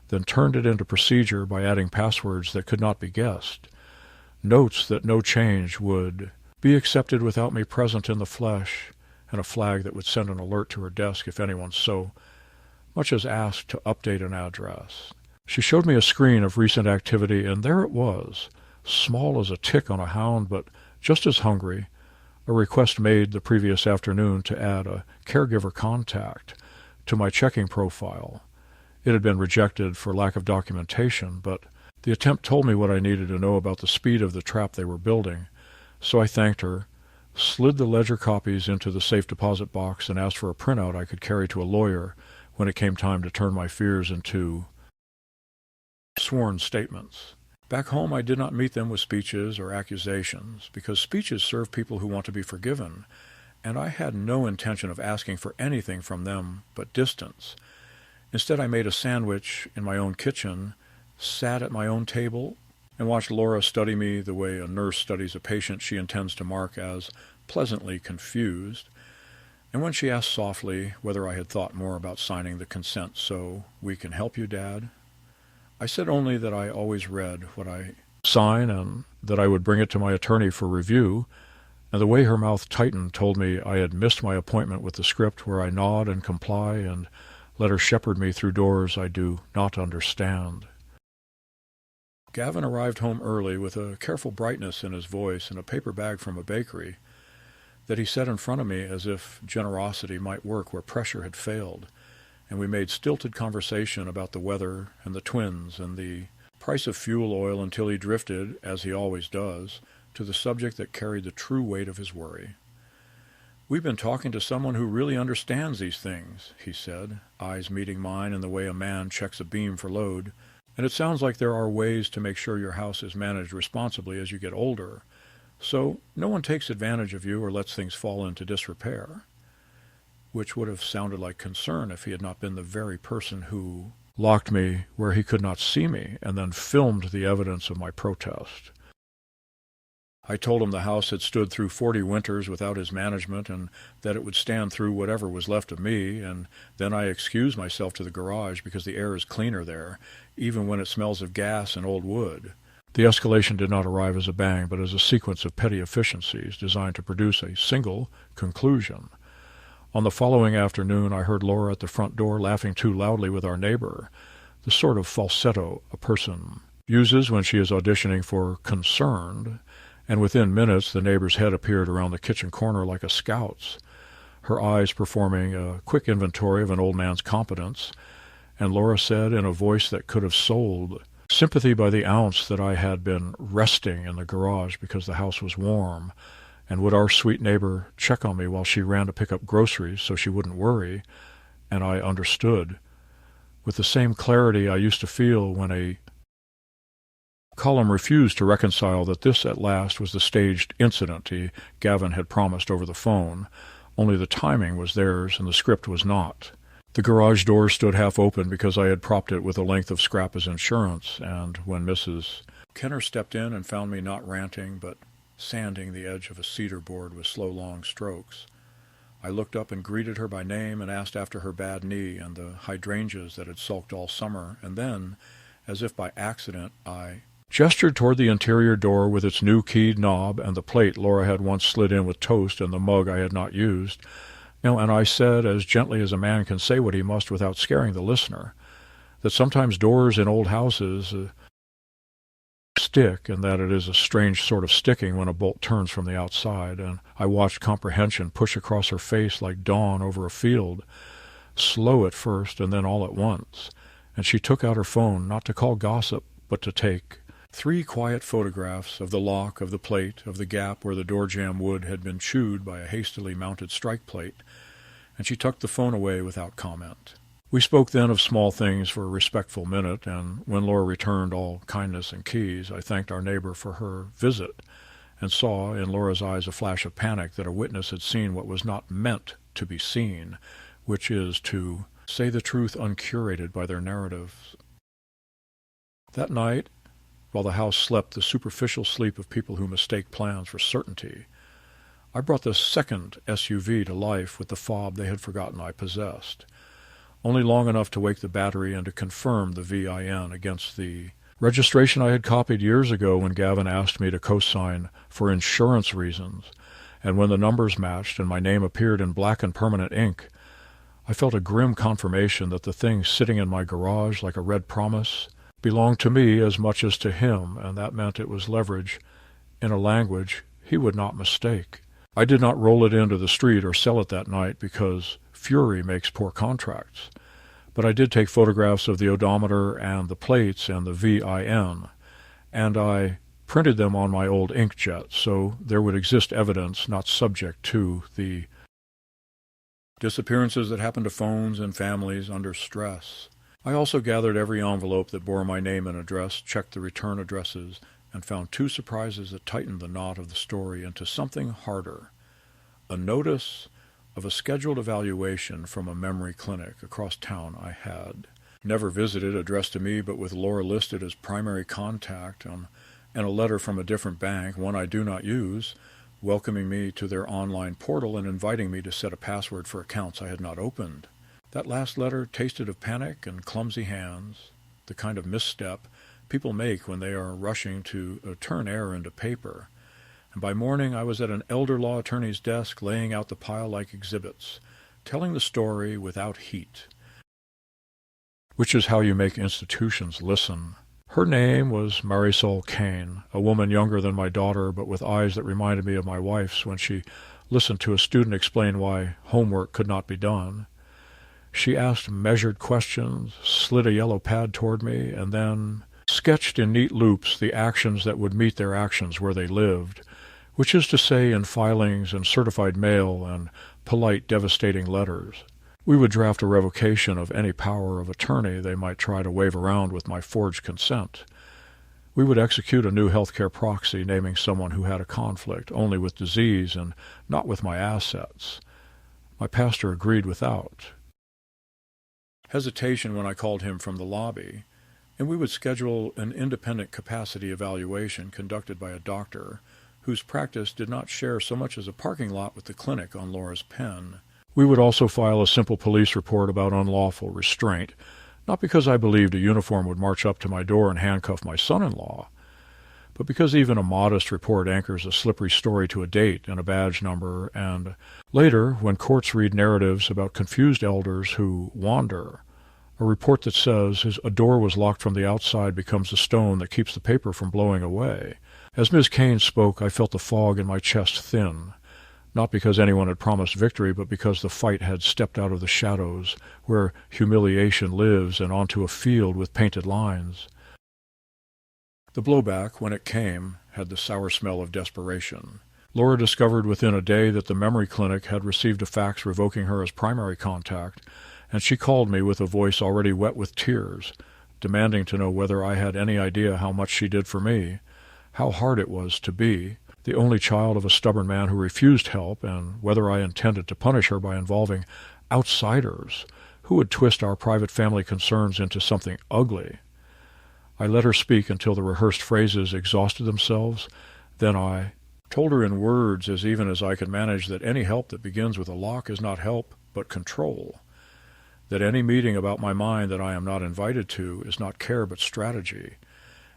Speaker 1: then turned it into procedure by adding passwords that could not be guessed. Notes that no change would be accepted without me present in the flesh, and a flag that would send an alert to her desk if anyone so much as asked to update an address. She showed me a screen of recent activity, and there it was, small as a tick on a hound, but just as hungry, a request made the previous afternoon to add a caregiver contact to my checking profile. It had been rejected for lack of documentation, but the attempt told me what I needed to know about the speed of the trap they were building, so I thanked her, slid the ledger copies into the safe deposit box, and asked for a printout I could carry to a lawyer when it came time to turn my fears into sworn statements. Back home I did not meet them with speeches or accusations, because speeches serve people who want to be forgiven, and I had no intention of asking for anything from them but distance. Instead, I made a sandwich in my own kitchen, sat at my own table, and watched Laura study me the way a nurse studies a patient she intends to mark as pleasantly confused. And when she asked softly whether I had thought more about signing the consent "So we can help you, Dad," I said only that I always read what I sign and that I would bring it to my attorney for review, and the way her mouth tightened told me I had missed my appointment with the script where I nod and comply and let her shepherd me through doors I do not understand. Gavin arrived home early with a careful brightness in his voice and a paper bag from a bakery that he set in front of me as if generosity might work where pressure had failed, and we made stilted conversation about the weather and the twins and the price of fuel oil until he drifted, as he always does, to the subject that carried the true weight of his worry. "We've been talking to someone who really understands these things," he said, eyes meeting mine in the way a man checks a beam for load. "And it sounds like there are ways to make sure your house is managed responsibly as you get older, so no one takes advantage of you or lets things fall into disrepair," which would have sounded like concern if he had not been the very person who locked me where he could not see me and then filmed the evidence of my protest. I told him the house had stood through 40 winters without his management and that it would stand through whatever was left of me, and then I excused myself to the garage because the air is cleaner there, even when it smells of gas and old wood. The escalation did not arrive as a bang, but as a sequence of petty efficiencies designed to produce a single conclusion. On the following afternoon I heard Laura at the front door laughing too loudly with our neighbor, the sort of falsetto a person uses when she is auditioning for Concerned, and within minutes the neighbor's head appeared around the kitchen corner like a scout's, her eyes performing a quick inventory of an old man's competence, and Laura said in a voice that could have sold sympathy by the ounce that I had been resting in the garage because the house was warm, and would our sweet neighbor check on me while she ran to pick up groceries so she wouldn't worry, and I understood, with the same clarity I used to feel when a column refused to reconcile that this at last was the staged incident Gavin had promised over the phone, only the timing was theirs and the script was not. The garage door stood half open because I had propped it with a length of scrap as insurance, and when Mrs. Kenner stepped in and found me not ranting but sanding the edge of a cedar board with slow long strokes, I looked up and greeted her by name and asked after her bad knee and the hydrangeas that had sulked all summer, and then, as if by accident, I gestured toward the interior door with its new keyed knob and the plate Laura had once slid in with toast and the mug I had not used. And I said, as gently as a man can say what he must without scaring the listener, that sometimes doors in old houses stick, and that it is a strange sort of sticking when a bolt turns from the outside, and I watched comprehension push across her face like dawn over a field, slow at first and then all at once, and she took out her phone, not to call gossip, but to take 3 quiet photographs of the lock, of the plate, of the gap where the door jamb wood had been chewed by a hastily mounted strike plate, and she tucked the phone away without comment. We spoke then of small things for a respectful minute, and when Laura returned all kindness and keys, I thanked our neighbor for her visit, and saw in Laura's eyes a flash of panic that a witness had seen what was not meant to be seen, which is to say the truth uncurated by their narratives. That night, while the house slept the superficial sleep of people who mistake plans for certainty, I brought the second SUV to life with the fob they had forgotten I possessed, only long enough to wake the battery and to confirm the VIN against the registration I had copied years ago when Gavin asked me to co-sign for insurance reasons, and when the numbers matched and my name appeared in black and permanent ink, I felt a grim confirmation that the thing sitting in my garage like a red promise belonged to me as much as to him, and that meant it was leverage in a language he would not mistake. I did not roll it into the street or sell it that night because fury makes poor contracts, but I did take photographs of the odometer and the plates and the VIN, and I printed them on my old inkjet, so there would exist evidence not subject to the disappearances that happen to phones and families under stress. I also gathered every envelope that bore my name and address, checked the return addresses, and found 2 surprises that tightened the knot of the story into something harder. a notice of a scheduled evaluation from a memory clinic across town I had. Never visited, addressed to me, but with Laura listed as primary contact, and a letter from a different bank, one I do not use, welcoming me to their online portal and inviting me to set a password for accounts I had not opened. That last letter tasted of panic and clumsy hands, the kind of misstep people make when they are rushing to turn air into paper. And by morning I was at an elder law attorney's desk laying out the pile-like exhibits, telling the story without heat, which is how you make institutions listen. Her name was Marisol Kane, a woman younger than my daughter, but with eyes that reminded me of my wife's when she listened to a student explain why homework could not be done. She asked measured questions, slid a yellow pad toward me, and then sketched in neat loops the actions that would meet their actions where they lived, which is to say in filings and certified mail and polite, devastating letters. We would draft a revocation of any power of attorney they might try to wave around with my forged consent. We would execute a new healthcare proxy naming someone who had a conflict only with disease and not with my assets. My pastor agreed without hesitation when I called him from the lobby, and we would schedule an independent capacity evaluation conducted by a doctor whose practice did not share so much as a parking lot with the clinic on Laura's pen. We would also file a simple police report about unlawful restraint, not because I believed a uniform would march up to my door and handcuff my son-in-law, but because even a modest report anchors a slippery story to a date and a badge number, and later, when courts read narratives about confused elders who wander, a report that says a door was locked from the outside becomes the stone that keeps the paper from blowing away. As Ms. Kane spoke, I felt the fog in my chest thin, not because anyone had promised victory, but because the fight had stepped out of the shadows, where humiliation lives, and onto a field with painted lines. The blowback, when it came, had the sour smell of desperation. Laura discovered within a day that the memory clinic had received a fax revoking her as primary contact, and she called me with a voice already wet with tears, demanding to know whether I had any idea how much she did for me, how hard it was to be the only child of a stubborn man who refused help, and whether I intended to punish her by involving outsiders who would twist our private family concerns into something ugly. I let her speak until the rehearsed phrases exhausted themselves. Then I told her in words as even as I could manage that any help that begins with a lock is not help, but control. That any meeting about my mind that I am not invited to is not care but strategy,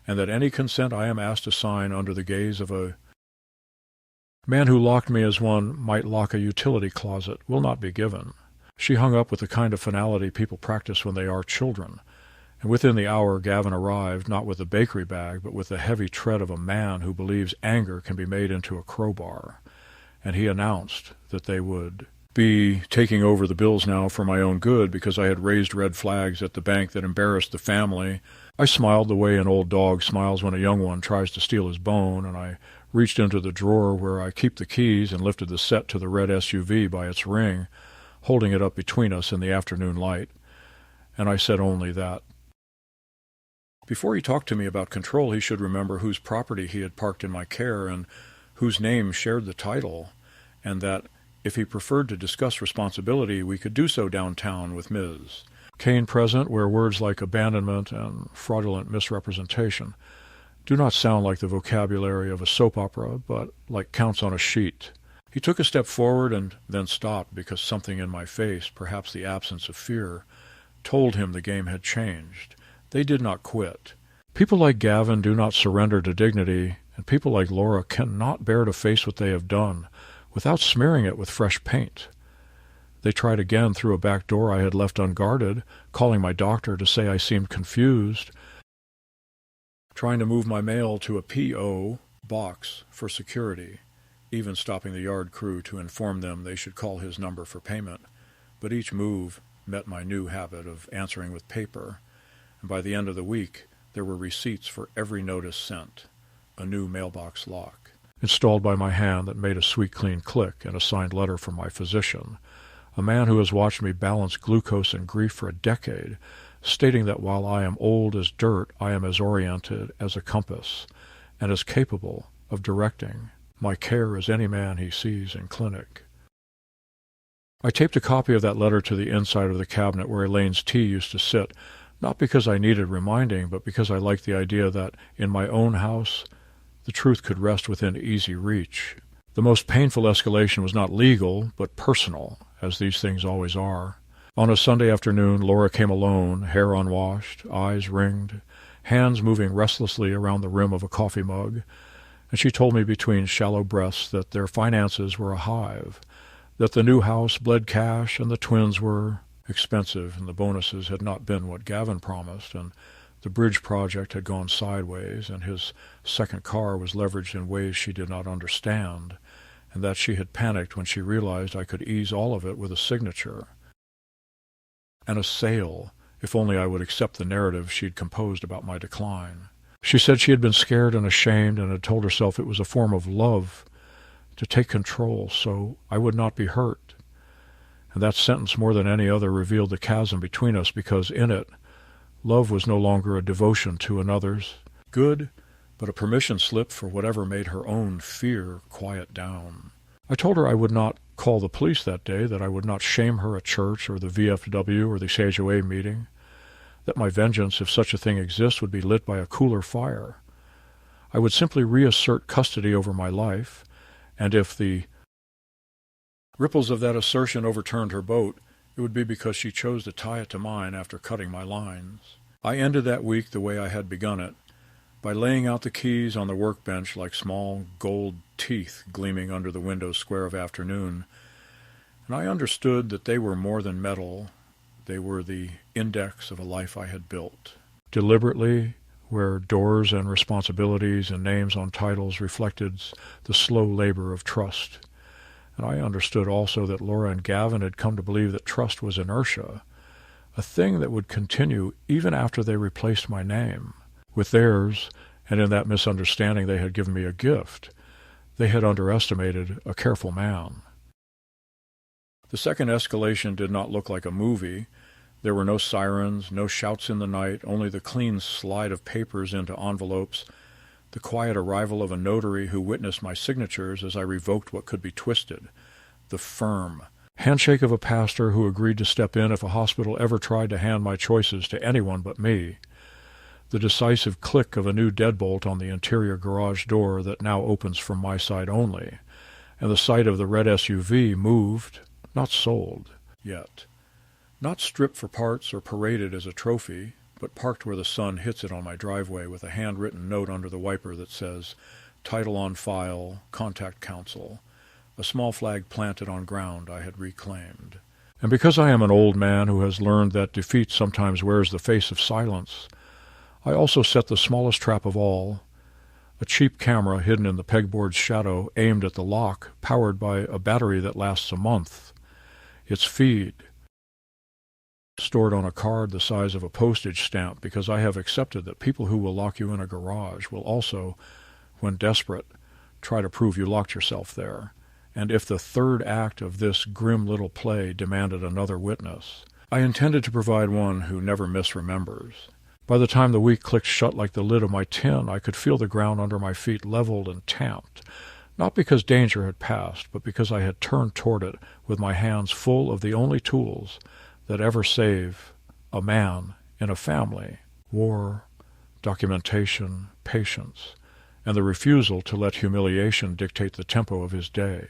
Speaker 1: and that any consent I am asked to sign under the gaze of a man who locked me as one might lock a utility closet will not be given. She hung up with the kind of finality people practice when they are children, and within the hour Gavin arrived, not with a bakery bag, but with the heavy tread of a man who believes anger can be made into a crowbar, and he announced that they would be taking over the bills now for my own good because I had raised red flags at the bank that embarrassed the family. I smiled the way an old dog smiles when a young one tries to steal his bone, and I reached into the drawer where I keep the keys and lifted the set to the red SUV by its ring, holding it up between us in the afternoon light. And I said only that before he talked to me about control, he should remember whose property he had parked in my care and whose name shared the title, and that if he preferred to discuss responsibility, we could do so downtown with Ms. Kane present, where words like abandonment and fraudulent misrepresentation do not sound like the vocabulary of a soap opera, but like counts on a sheet. He took a step forward and then stopped because something in my face, perhaps the absence of fear, told him the game had changed. They did not quit. People like Gavin do not surrender to dignity, and people like Laura cannot bear to face what they have done without smearing it with fresh paint. They tried again through a back door I had left unguarded, calling my doctor to say I seemed confused, trying to move my mail to a P.O. box for security, even stopping the yard crew to inform them they should call his number for payment. But each move met my new habit of answering with paper, and by the end of the week there were receipts for every notice sent, a new mailbox lock installed by my hand that made a sweet clean click, and a signed letter from my physician, a man who has watched me balance glucose and grief for a decade, stating that while I am old as dirt, I am as oriented as a compass, and as capable of directing my care as any man he sees in clinic. I taped a copy of that letter to the inside of the cabinet where Elaine's tea used to sit, not because I needed reminding, but because I liked the idea that, in my own house, the truth could rest within easy reach. The most painful escalation was not legal, but personal, as these things always are. On a Sunday afternoon, Laura came alone, hair unwashed, eyes ringed, hands moving restlessly around the rim of a coffee mug, and she told me between shallow breaths that their finances were a hive, that the new house bled cash and the twins were expensive and the bonuses had not been what Gavin promised, and the bridge project had gone sideways, and his second car was leveraged in ways she did not understand, and that she had panicked when she realized I could ease all of it with a signature and a sale, if only I would accept the narrative she'd composed about my decline. She said she had been scared and ashamed and had told herself it was a form of love to take control so I would not be hurt. And that sentence more than any other revealed the chasm between us, because in it, love was no longer a devotion to another's good, but a permission slip for whatever made her own fear quiet down. I told her I would not call the police that day, that I would not shame her at church or the VFW or the CHOA meeting, that my vengeance, if such a thing exists, would be lit by a cooler fire. I would simply reassert custody over my life, and if the ripples of that assertion overturned her boat, it would be because she chose to tie it to mine after cutting my lines. I ended that week the way I had begun it, by laying out the keys on the workbench like small gold teeth gleaming under the window square of afternoon, and I understood that they were more than metal. They were the index of a life I had built. Deliberately, where doors and responsibilities and names on titles reflected the slow labor of trust. And I understood also that Laura and Gavin had come to believe that trust was inertia, a thing that would continue even after they replaced my name with theirs, and in that misunderstanding they had given me a gift. They had underestimated a careful man. The second escalation did not look like a movie. There were no sirens, no shouts in the night, only the clean slide of papers into envelopes, the quiet arrival of a notary who witnessed my signatures as I revoked what could be twisted, the firm handshake of a pastor who agreed to step in if a hospital ever tried to hand my choices to anyone but me, the decisive click of a new deadbolt on the interior garage door that now opens from my side only, and the sight of the red SUV moved, not sold, yet. Not stripped for parts or paraded as a trophy, but parked where the sun hits it on my driveway with a handwritten note under the wiper that says, "Title on file, contact counsel," a small flag planted on ground I had reclaimed. And because I am an old man who has learned that defeat sometimes wears the face of silence, I also set the smallest trap of all, a cheap camera hidden in the pegboard's shadow aimed at the lock, powered by a battery that lasts a month. Its feed stored on a card the size of a postage stamp, because I have accepted that people who will lock you in a garage will also, when desperate, try to prove you locked yourself there. And if the third act of this grim little play demanded another witness, I intended to provide one who never misremembers. By the time the week clicked shut like the lid of my tin, I could feel the ground under my feet leveled and tamped, not because danger had passed, but because I had turned toward it with my hands full of the only tools that ever save a man in a family: war, documentation, patience, and the refusal to let humiliation dictate the tempo of his day.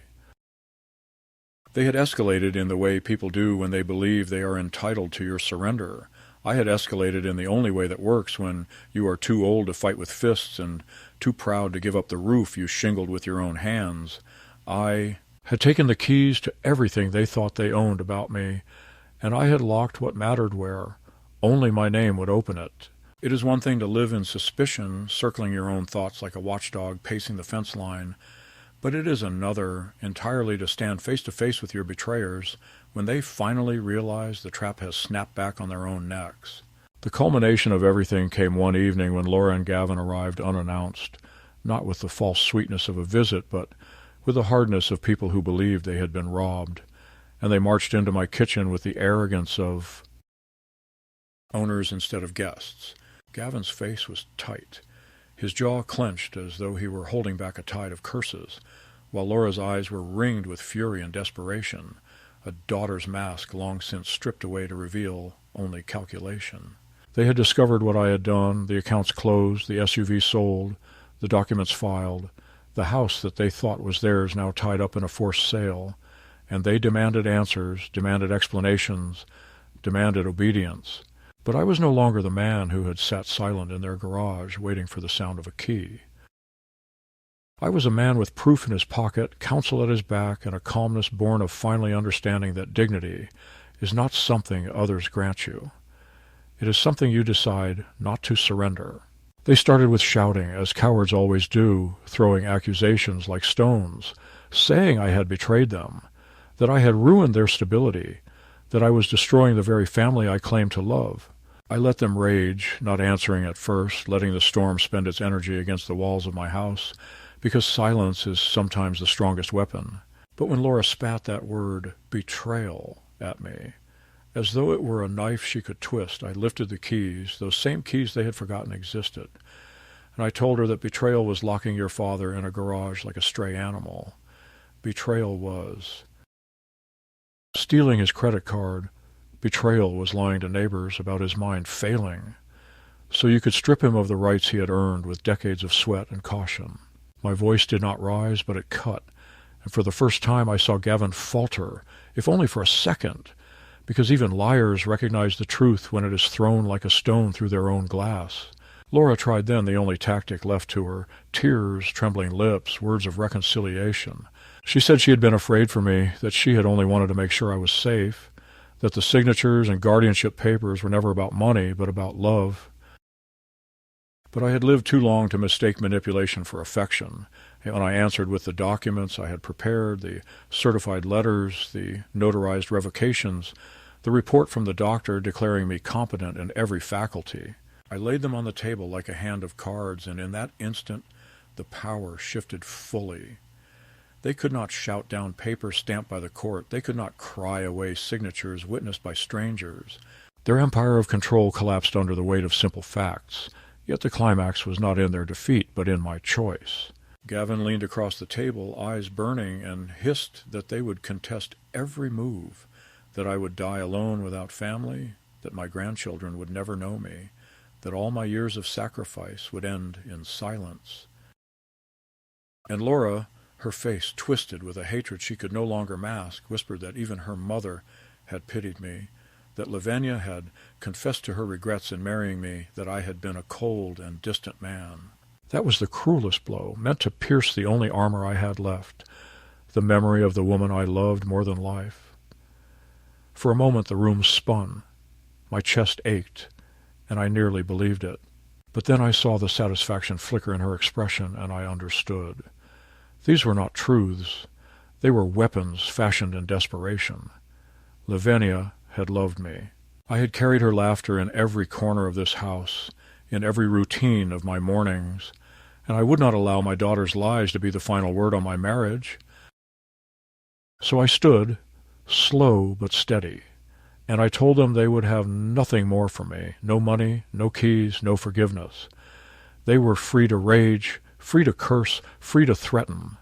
Speaker 1: They had escalated in the way people do when they believe they are entitled to your surrender. I had escalated in the only way that works, when you are too old to fight with fists and too proud to give up the roof you shingled with your own hands. I had taken the keys to everything they thought they owned about me, and I had locked what mattered where only my name would open it. It is one thing to live in suspicion, circling your own thoughts like a watchdog pacing the fence line, but it is another entirely to stand face to face with your betrayers when they finally realize the trap has snapped back on their own necks. The culmination of everything came one evening when Laura and Gavin arrived unannounced, not with the false sweetness of a visit, but with the hardness of people who believed they had been robbed, and they marched into my kitchen with the arrogance of owners instead of guests. Gavin's face was tight, his jaw clenched as though he were holding back a tide of curses, while Laura's eyes were ringed with fury and desperation. a daughter's mask long since stripped away to reveal only calculation. They had discovered what I had done, the accounts closed, the SUV sold, the documents filed, the house that they thought was theirs now tied up in a forced sale, and they demanded answers, demanded explanations, demanded obedience. But I was no longer the man who had sat silent in their garage waiting for the sound of a key. I was a man with proof in his pocket, counsel at his back, and a calmness born of finally understanding that dignity is not something others grant you. It is something you decide not to surrender. They started with shouting, as cowards always do, throwing accusations like stones, saying I had betrayed them, that I had ruined their stability, that I was destroying the very family I claimed to love. I let them rage, not answering at first, letting the storm spend its energy against the walls of my house, because silence is sometimes the strongest weapon. But when Laura spat that word, betrayal, at me, as though it were a knife she could twist, I lifted the keys, those same keys they had forgotten existed, and I told her that betrayal was locking your father in a garage like a stray animal. Betrayal was stealing his credit card. Betrayal was lying to neighbors about his mind failing, so you could strip him of the rights he had earned with decades of sweat and caution. My voice did not rise, but it cut, and for the first time I saw Gavin falter, if only for a second, because even liars recognize the truth when it is thrown like a stone through their own glass. Laura tried then the only tactic left to her, tears, trembling lips, words of reconciliation. She said she had been afraid for me, that she had only wanted to make sure I was safe, that the signatures and guardianship papers were never about money, but about love. But I had lived too long to mistake manipulation for affection, and when I answered with the documents I had prepared, the certified letters, the notarized revocations, the report from the doctor declaring me competent in every faculty, I laid them on the table like a hand of cards, and in that instant the power shifted fully. They could not shout down papers stamped by the court. They could not cry away signatures witnessed by strangers. Their empire of control collapsed under the weight of simple facts. Yet the climax was not in their defeat, but in my choice. Gavin leaned across the table, eyes burning, and hissed that they would contest every move, that I would die alone without family, that my grandchildren would never know me, that all my years of sacrifice would end in silence. And Laura, her face twisted with a hatred she could no longer mask, whispered that even her mother had pitied me, that Lavinia had confessed to her regrets in marrying me, that I had been a cold and distant man. That was the cruelest blow, meant to pierce the only armor I had left, the memory of the woman I loved more than life. For a moment the room spun. My chest ached, and I nearly believed it. But then I saw the satisfaction flicker in her expression, and I understood. These were not truths. They were weapons fashioned in desperation. Lavinia had loved me. I had carried her laughter in every corner of this house, in every routine of my mornings, and I would not allow my daughter's lies to be the final word on my marriage. So I stood, slow but steady, and I told them they would have nothing more from me, no money, no keys, no forgiveness. They were free to rage, free to curse, free to threaten,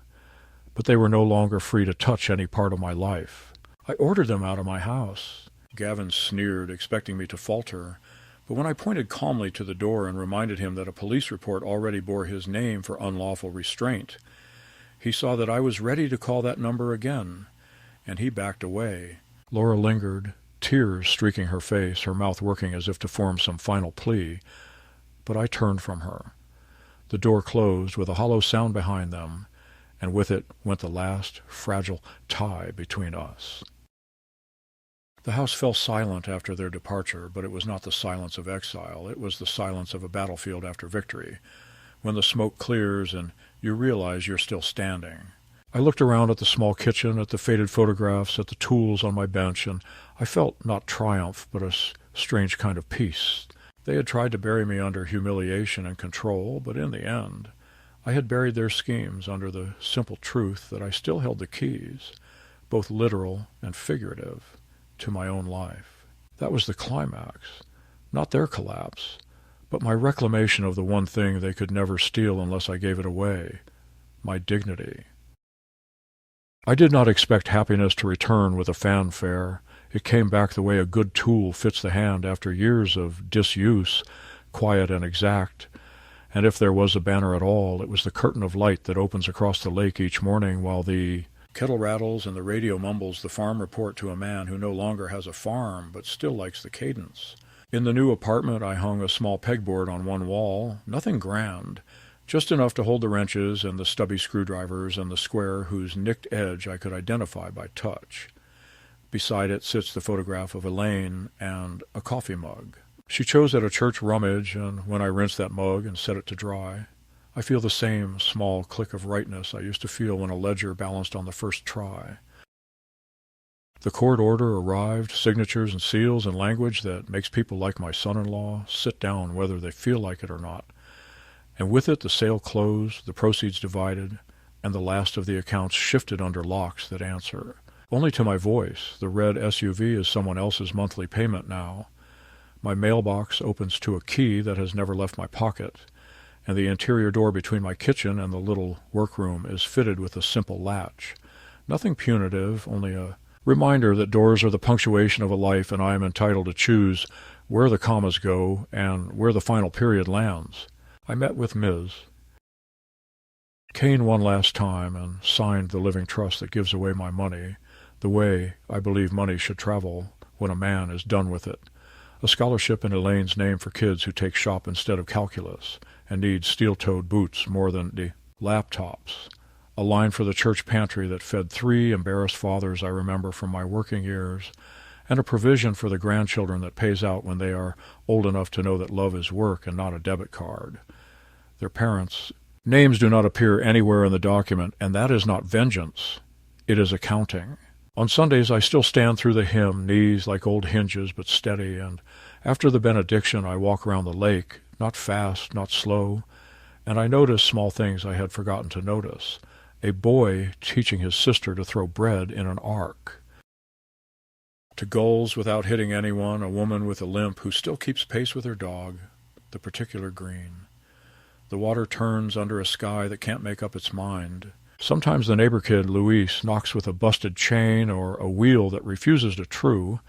Speaker 1: but they were no longer free to touch any part of my life. I ordered them out of my house. Gavin sneered, expecting me to falter, but when I pointed calmly to the door and reminded him that a police report already bore his name for unlawful restraint, he saw that I was ready to call that number again, and he backed away. Laura lingered, tears streaking her face, her mouth working as if to form some final plea, but I turned from her. The door closed with a hollow sound behind them, and with it went the last fragile tie between us. The house fell silent after their departure, but it was not the silence of exile. It was the silence of a battlefield after victory, when the smoke clears and you realize you're still standing. I looked around at the small kitchen, at the faded photographs, at the tools on my bench, and I felt not triumph, but a strange kind of peace. They had tried to bury me under humiliation and control, but in the end, I had buried their schemes under the simple truth that I still held the keys, both literal and figurative, to my own life. That was the climax, not their collapse, but my reclamation of the one thing they could never steal unless I gave it away, my dignity. I did not expect happiness to return with a fanfare. It came back the way a good tool fits the hand after years of disuse, quiet and exact. And if there was a banner at all, it was the curtain of light that opens across the lake each morning while the kettle rattles and the radio mumbles the farm report to a man who no longer has a farm but still likes the cadence. In the new apartment I hung a small pegboard on one wall, nothing grand, just enough to hold the wrenches and the stubby screwdrivers and the square whose nicked edge I could identify by touch. Beside it sits the photograph of Elaine and a coffee mug. She chose at a church rummage, and when I rinse that mug and set it to dry, I feel the same small click of rightness I used to feel when a ledger balanced on the first try. The court order arrived, signatures and seals and language that makes people like my son-in-law sit down whether they feel like it or not. And with it the sale closed, the proceeds divided, and the last of the accounts shifted under locks that answer. Only to my voice. The red SUV is someone else's monthly payment now. My mailbox opens to a key that has never left my pocket, and the interior door between my kitchen and the little workroom is fitted with a simple latch. Nothing punitive, only a reminder that doors are the punctuation of a life, and I am entitled to choose where the commas go and where the final period lands. I met with Ms. Kane one last time and signed the living trust that gives away my money, the way I believe money should travel when a man is done with it. A scholarship in Elaine's name for kids who take shop instead of calculus and need steel-toed boots more than the laptops. A line for the church pantry that fed 3 embarrassed fathers I remember from my working years, and a provision for the grandchildren that pays out when they are old enough to know that love is work and not a debit card. Their parents' names do not appear anywhere in the document, and that is not vengeance. It is accounting. On Sundays I still stand through the hymn, knees like old hinges but steady, and after the benediction I walk around the lake, not fast, not slow, and I notice small things I had forgotten to notice. A boy teaching his sister to throw bread in an ark. To gulls without hitting anyone, a woman with a limp who still keeps pace with her dog, the particular green. The water turns under a sky that can't make up its mind. Sometimes the neighbor kid, Luis, knocks with a busted chain or a wheel that refuses to true,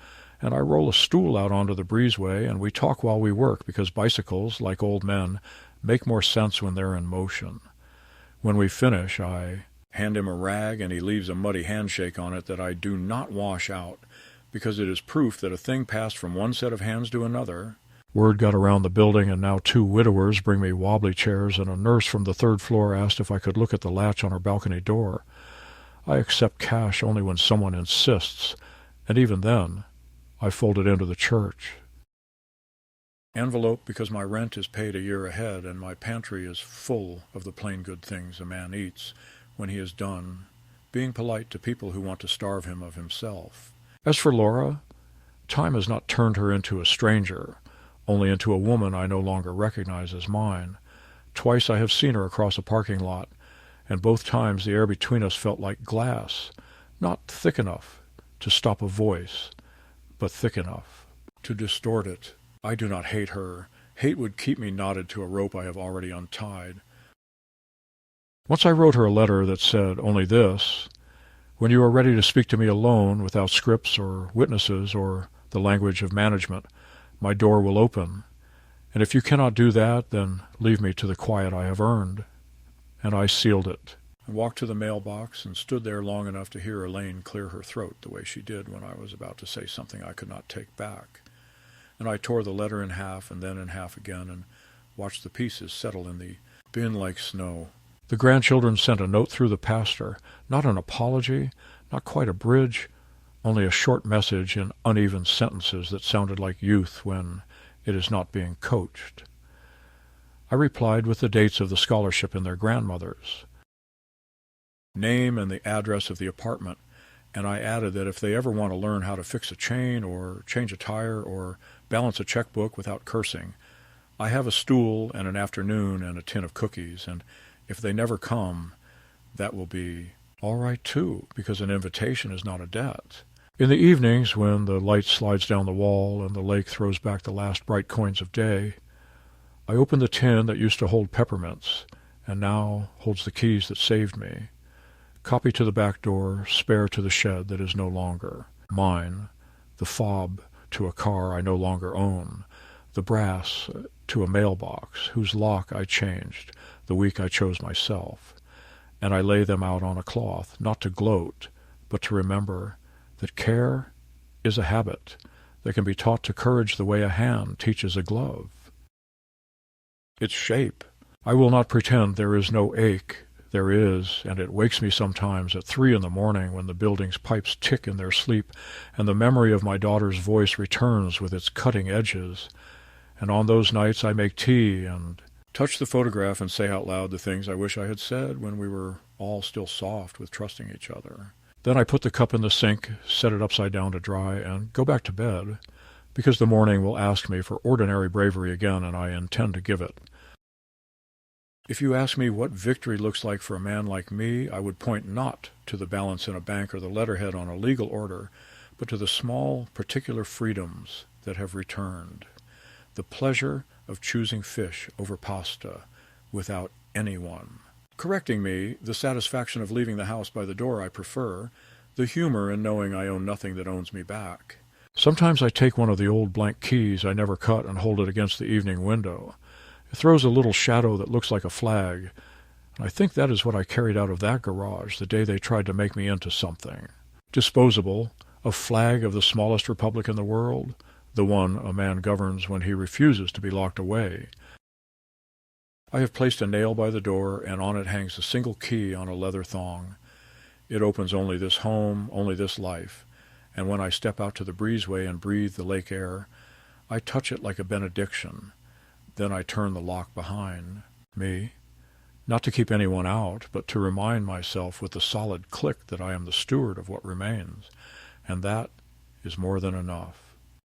Speaker 1: and I roll a stool out onto the breezeway, and we talk while we work, because bicycles, like old men, make more sense when they're in motion. When we finish, I hand him a rag, and he leaves a muddy handshake on it that I do not wash out, because it is proof that a thing passed from one set of hands to another. Word got around the building, and now 2 widowers bring me wobbly chairs, and a nurse from the 3rd floor asked if I could look at the latch on her balcony door. I accept cash only when someone insists, and even then, I fold it into the church. Envelope because my rent is paid a year ahead, and my pantry is full of the plain good things a man eats when he is done being polite to people who want to starve him of himself. As for Laura, time has not turned her into a stranger, only into a woman I no longer recognize as mine. Twice I have seen her across a parking lot, and both times the air between us felt like glass, not thick enough to stop a voice, but thick enough to distort it. I do not hate her. Hate would keep me knotted to a rope I have already untied. Once I wrote her a letter that said only this: when you are ready to speak to me alone, without scripts or witnesses or the language of management, my door will open, and if you cannot do that, then leave me to the quiet I have earned. And I sealed it, and walked to the mailbox, and stood there long enough to hear Elaine clear her throat the way she did when I was about to say something I could not take back. And I tore the letter in half, and then in half again, and watched the pieces settle in the bin like snow. The grandchildren sent a note through the pastor, not an apology, not quite a bridge, only a short message in uneven sentences that sounded like youth when it is not being coached. I replied with the dates of the scholarship in their grandmothers, name and the address of the apartment, and I added that if they ever want to learn how to fix a chain or change a tire or balance a checkbook without cursing, I have a stool and an afternoon and a tin of cookies, and if they never come, that will be all right too, because an invitation is not a debt. In the evenings, when the light slides down the wall and the lake throws back the last bright coins of day, I open the tin that used to hold peppermints and now holds the keys that saved me. Copy to the back door, spare to the shed that is no longer mine, the fob to a car I no longer own, the brass to a mailbox whose lock I changed the week I chose myself, and I lay them out on a cloth, not to gloat, but to remember that care is a habit that can be taught to courage the way a hand teaches a glove. Its shape. I will not pretend there is no ache. There is, and it wakes me sometimes at 3 in the morning when the building's pipes tick in their sleep, and the memory of my daughter's voice returns with its cutting edges. And on those nights I make tea and touch the photograph and say out loud the things I wish I had said when we were all still soft with trusting each other. Then I put the cup in the sink, set it upside down to dry, and go back to bed, because the morning will ask me for ordinary bravery again, and I intend to give it. If you ask me what victory looks like for a man like me, I would point not to the balance in a bank or the letterhead on a legal order, but to the small, particular freedoms that have returned. The pleasure of choosing fish over pasta without anyone. Correcting me, the satisfaction of leaving the house by the door I prefer, the humor in knowing I own nothing that owns me back. Sometimes I take one of the old blank keys I never cut and hold it against the evening window. It throws a little shadow that looks like a flag, and I think that is what I carried out of that garage the day they tried to make me into something. Disposable, a flag of the smallest republic in the world, the one a man governs when he refuses to be locked away. I have placed a nail by the door, and on it hangs a single key on a leather thong. It opens only this home, only this life, and when I step out to the breezeway and breathe the lake air, I touch it like a benediction. Then I turn the lock behind me, not to keep anyone out, but to remind myself with a solid click that I am the steward of what remains, and that is more than enough.